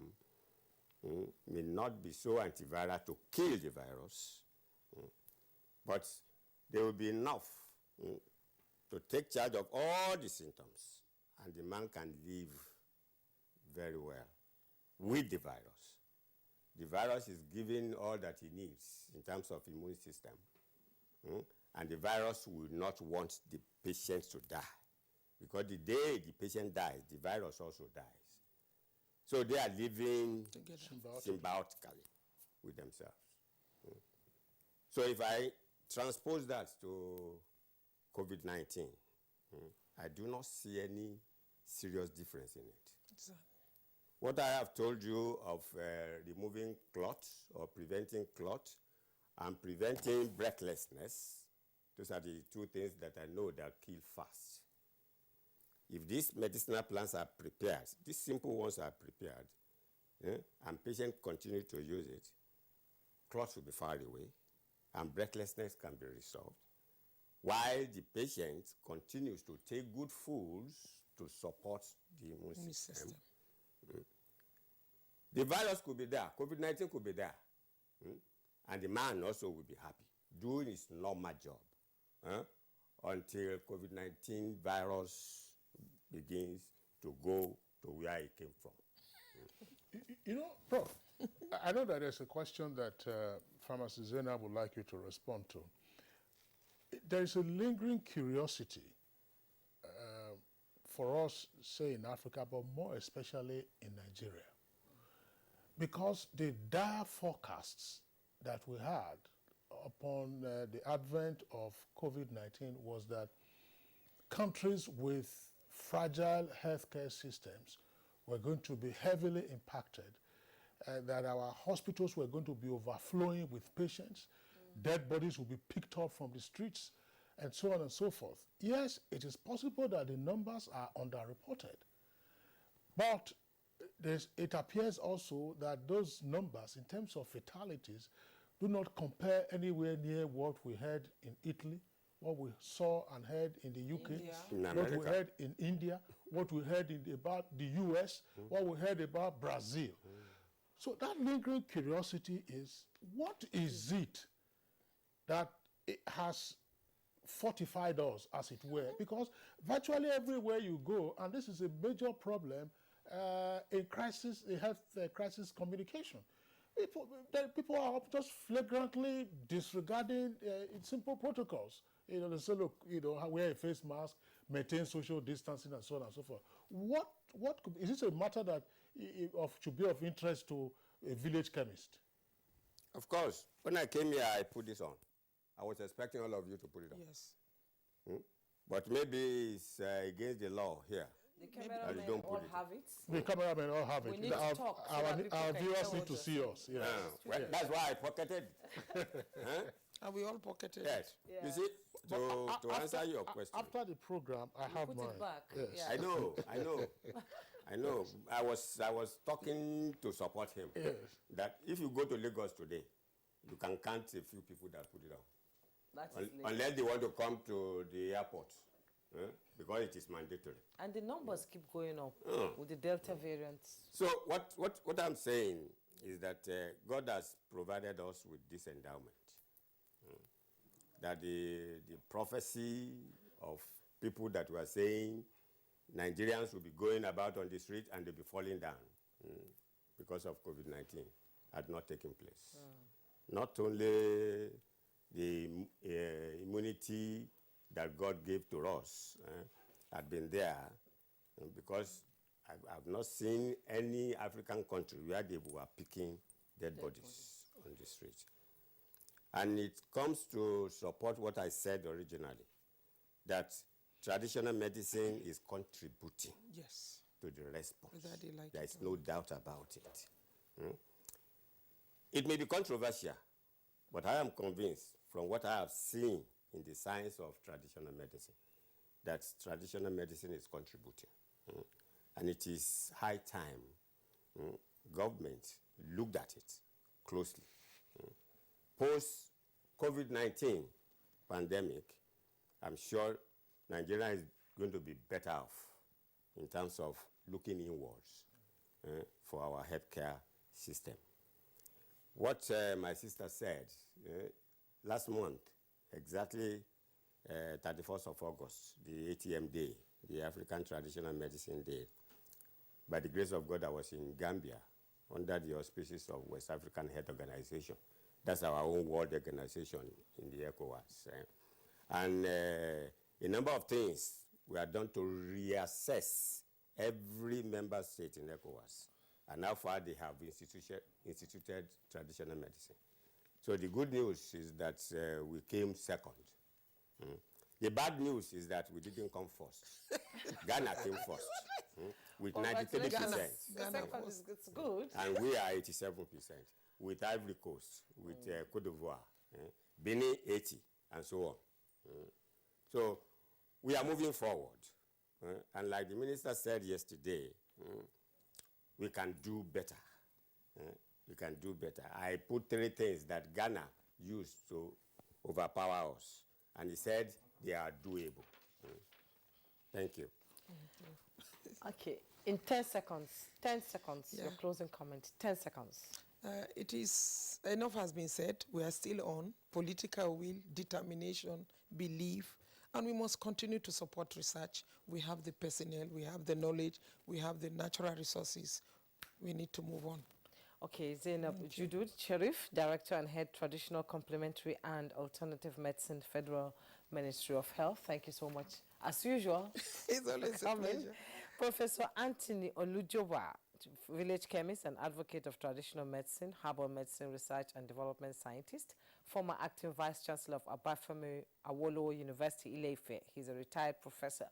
may not be so antiviral to kill the virus, but they will be enough to take charge of all the symptoms, and the man can live very well with the virus. The virus is giving all that he needs in terms of immune system. And the virus will not want the patient to die, because the day the patient dies, the virus also dies. So they are living symbiotically with themselves. So if I transpose that to COVID-19, I do not see any serious difference in it. Exactly. What I have told you of removing clots or preventing clot and preventing breathlessness, those are the two things that I know that kill fast. If these medicinal plants are prepared, these simple ones are prepared, and patients continue to use it, clots will be far away, and breathlessness can be resolved, while the patient continues to take good foods to support the immune system. The virus could be there, COVID-19 could be there, and the man also will be happy, doing his normal job, until COVID-19 virus begins to go to where it came from. You know, Prof, I know that there's a question that Pharmacist Zainab would like you to respond to. There is a lingering curiosity for us, say in Africa, but more especially in Nigeria, because the dire forecasts that we had upon the advent of COVID-19 was that countries with fragile healthcare systems were going to be heavily impacted, that our hospitals were going to be overflowing with patients, dead bodies will be picked up from the streets, and so on and so forth. Yes, it is possible that the numbers are underreported, but it appears also that those numbers in terms of fatalities do not compare anywhere near what we heard in Italy, what we saw and heard in the UK, what we heard in India, what we heard about the US, what we heard about Brazil. So that lingering curiosity is, what is it that it has fortified us, as it were? Because virtually everywhere you go, and this is a major problem in crisis, in health crisis communication. People are just flagrantly disregarding simple protocols. They say, look, wear a face mask, maintain social distancing, and so on and so forth. Is this a matter that should be of interest to a village chemist? Of course. When I came here, I put this on. I was expecting all of you to put it on. Yes. But maybe it's against the law here. The cameramen all have it. The cameramen all have it. We need to talk so our viewers need to see us. Yes. Well, that's why I pocketed. And we all pocketed it. Yeah. You see, to answer your question. After the program, I have put mine. It back. Yes. Yeah. I know. I was talking to support him. Yes. That if you go to Lagos today, you can count a few people that put it on. Unless they want to come to the airport. Because it is mandatory. And the numbers keep going up with the Delta variant. So what I'm saying is that God has provided us with this endowment. That the prophecy of people that were saying Nigerians will be going about on the street and they'll be falling down because of COVID-19 had not taken place. Not only the immunity that God gave to us had been there, because I've not seen any African country where they were picking dead bodies on the street. And it comes to support what I said originally, that traditional medicine is contributing to the response. There is no doubt about it. It may be controversial, but I am convinced from what I have seen in the science of traditional medicine, that traditional medicine is contributing. And it is high time government looked at it closely. Post-COVID-19 pandemic, I'm sure Nigeria is going to be better off in terms of looking inwards for our healthcare system. What my sister said last month, exactly 31st of August, the ATM Day, the African Traditional Medicine Day. By the grace of God, I was in Gambia under the auspices of West African Health Organization. That's our own world organization in the ECOWAS. And a number of things were done to reassess every member state in ECOWAS and how far they have instituted traditional medicine. So the good news is that we came second. The bad news is that we didn't come first. Ghana came first with 93%. Second is good. And we are 87%, with Ivory Coast, with Cote d'Ivoire, Benin 80, and so on. So we are moving forward. And like the minister said yesterday, we can do better. We can do better. I put 3 things that Ghana used to overpower us. And he said they are doable. Thank you. Okay, in 10 seconds, your closing comment, 10 seconds. It is, enough has been said. We are still on political will, determination, belief, and we must continue to support research. We have the personnel, we have the knowledge, we have the natural resources. We need to move on. Okay, Zainab Judud Sharif, Director and Head Traditional Complementary and Alternative Medicine, Federal Ministry of Health. Thank you so much. As usual, it's always a pleasure. Professor Anthony Olujoba, Village Chemist and Advocate of Traditional Medicine, Herbal Medicine Research and Development Scientist, former Acting Vice Chancellor of Abafemi Awolowo University, Ile-Ife. He's a retired professor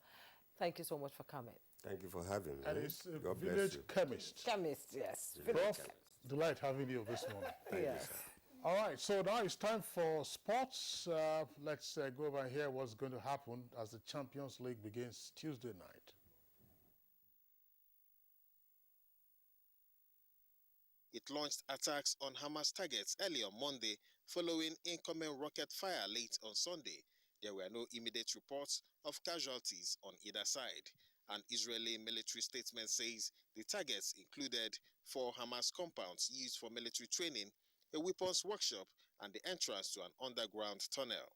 Thank you so much for coming. Thank you for having me. And it's God bless Village you. Chemist. Chemist, yes. Prof, delight having you this morning. Thank you, Yes. sir. All right, so now it's time for sports. Let's go over and hear what's going to happen as the Champions League begins Tuesday night. It launched attacks on Hamas targets early on Monday following incoming rocket fire late on Sunday. There were no immediate reports of casualties on either side. An Israeli military statement says the targets included 4 Hamas compounds used for military training, a weapons workshop, and the entrance to an underground tunnel.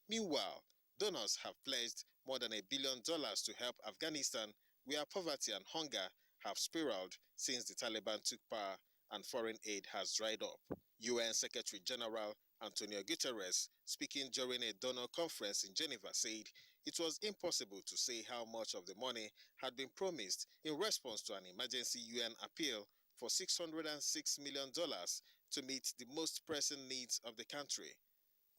Meanwhile, donors have pledged more than $1 billion to help Afghanistan, where poverty and hunger have spiraled since the Taliban took power and foreign aid has dried up. UN Secretary General Antonio Guterres, speaking during a donor conference in Geneva, said it was impossible to say how much of the money had been promised in response to an emergency UN appeal for $606 million to meet the most pressing needs of the country.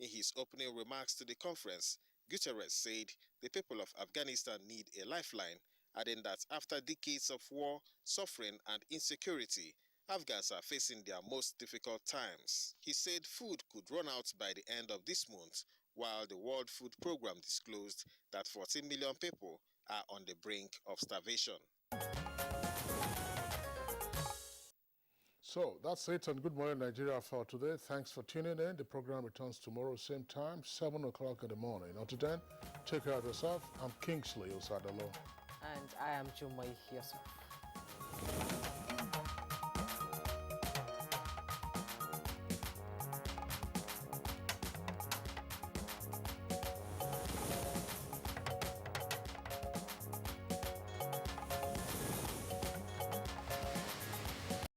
In his opening remarks to the conference, Guterres said the people of Afghanistan need a lifeline, adding that after decades of war, suffering, and insecurity, Afghans are facing their most difficult times. He said food could run out by the end of this month, while the World Food Programme disclosed that 14 million people are on the brink of starvation. So that's it, and good morning, Nigeria, for today. Thanks for tuning in. The program returns tomorrow, same time, 7 o'clock in the morning. Until then, take care of yourself. I'm Kingsley Osadolo. And I am Jumai Yusuf.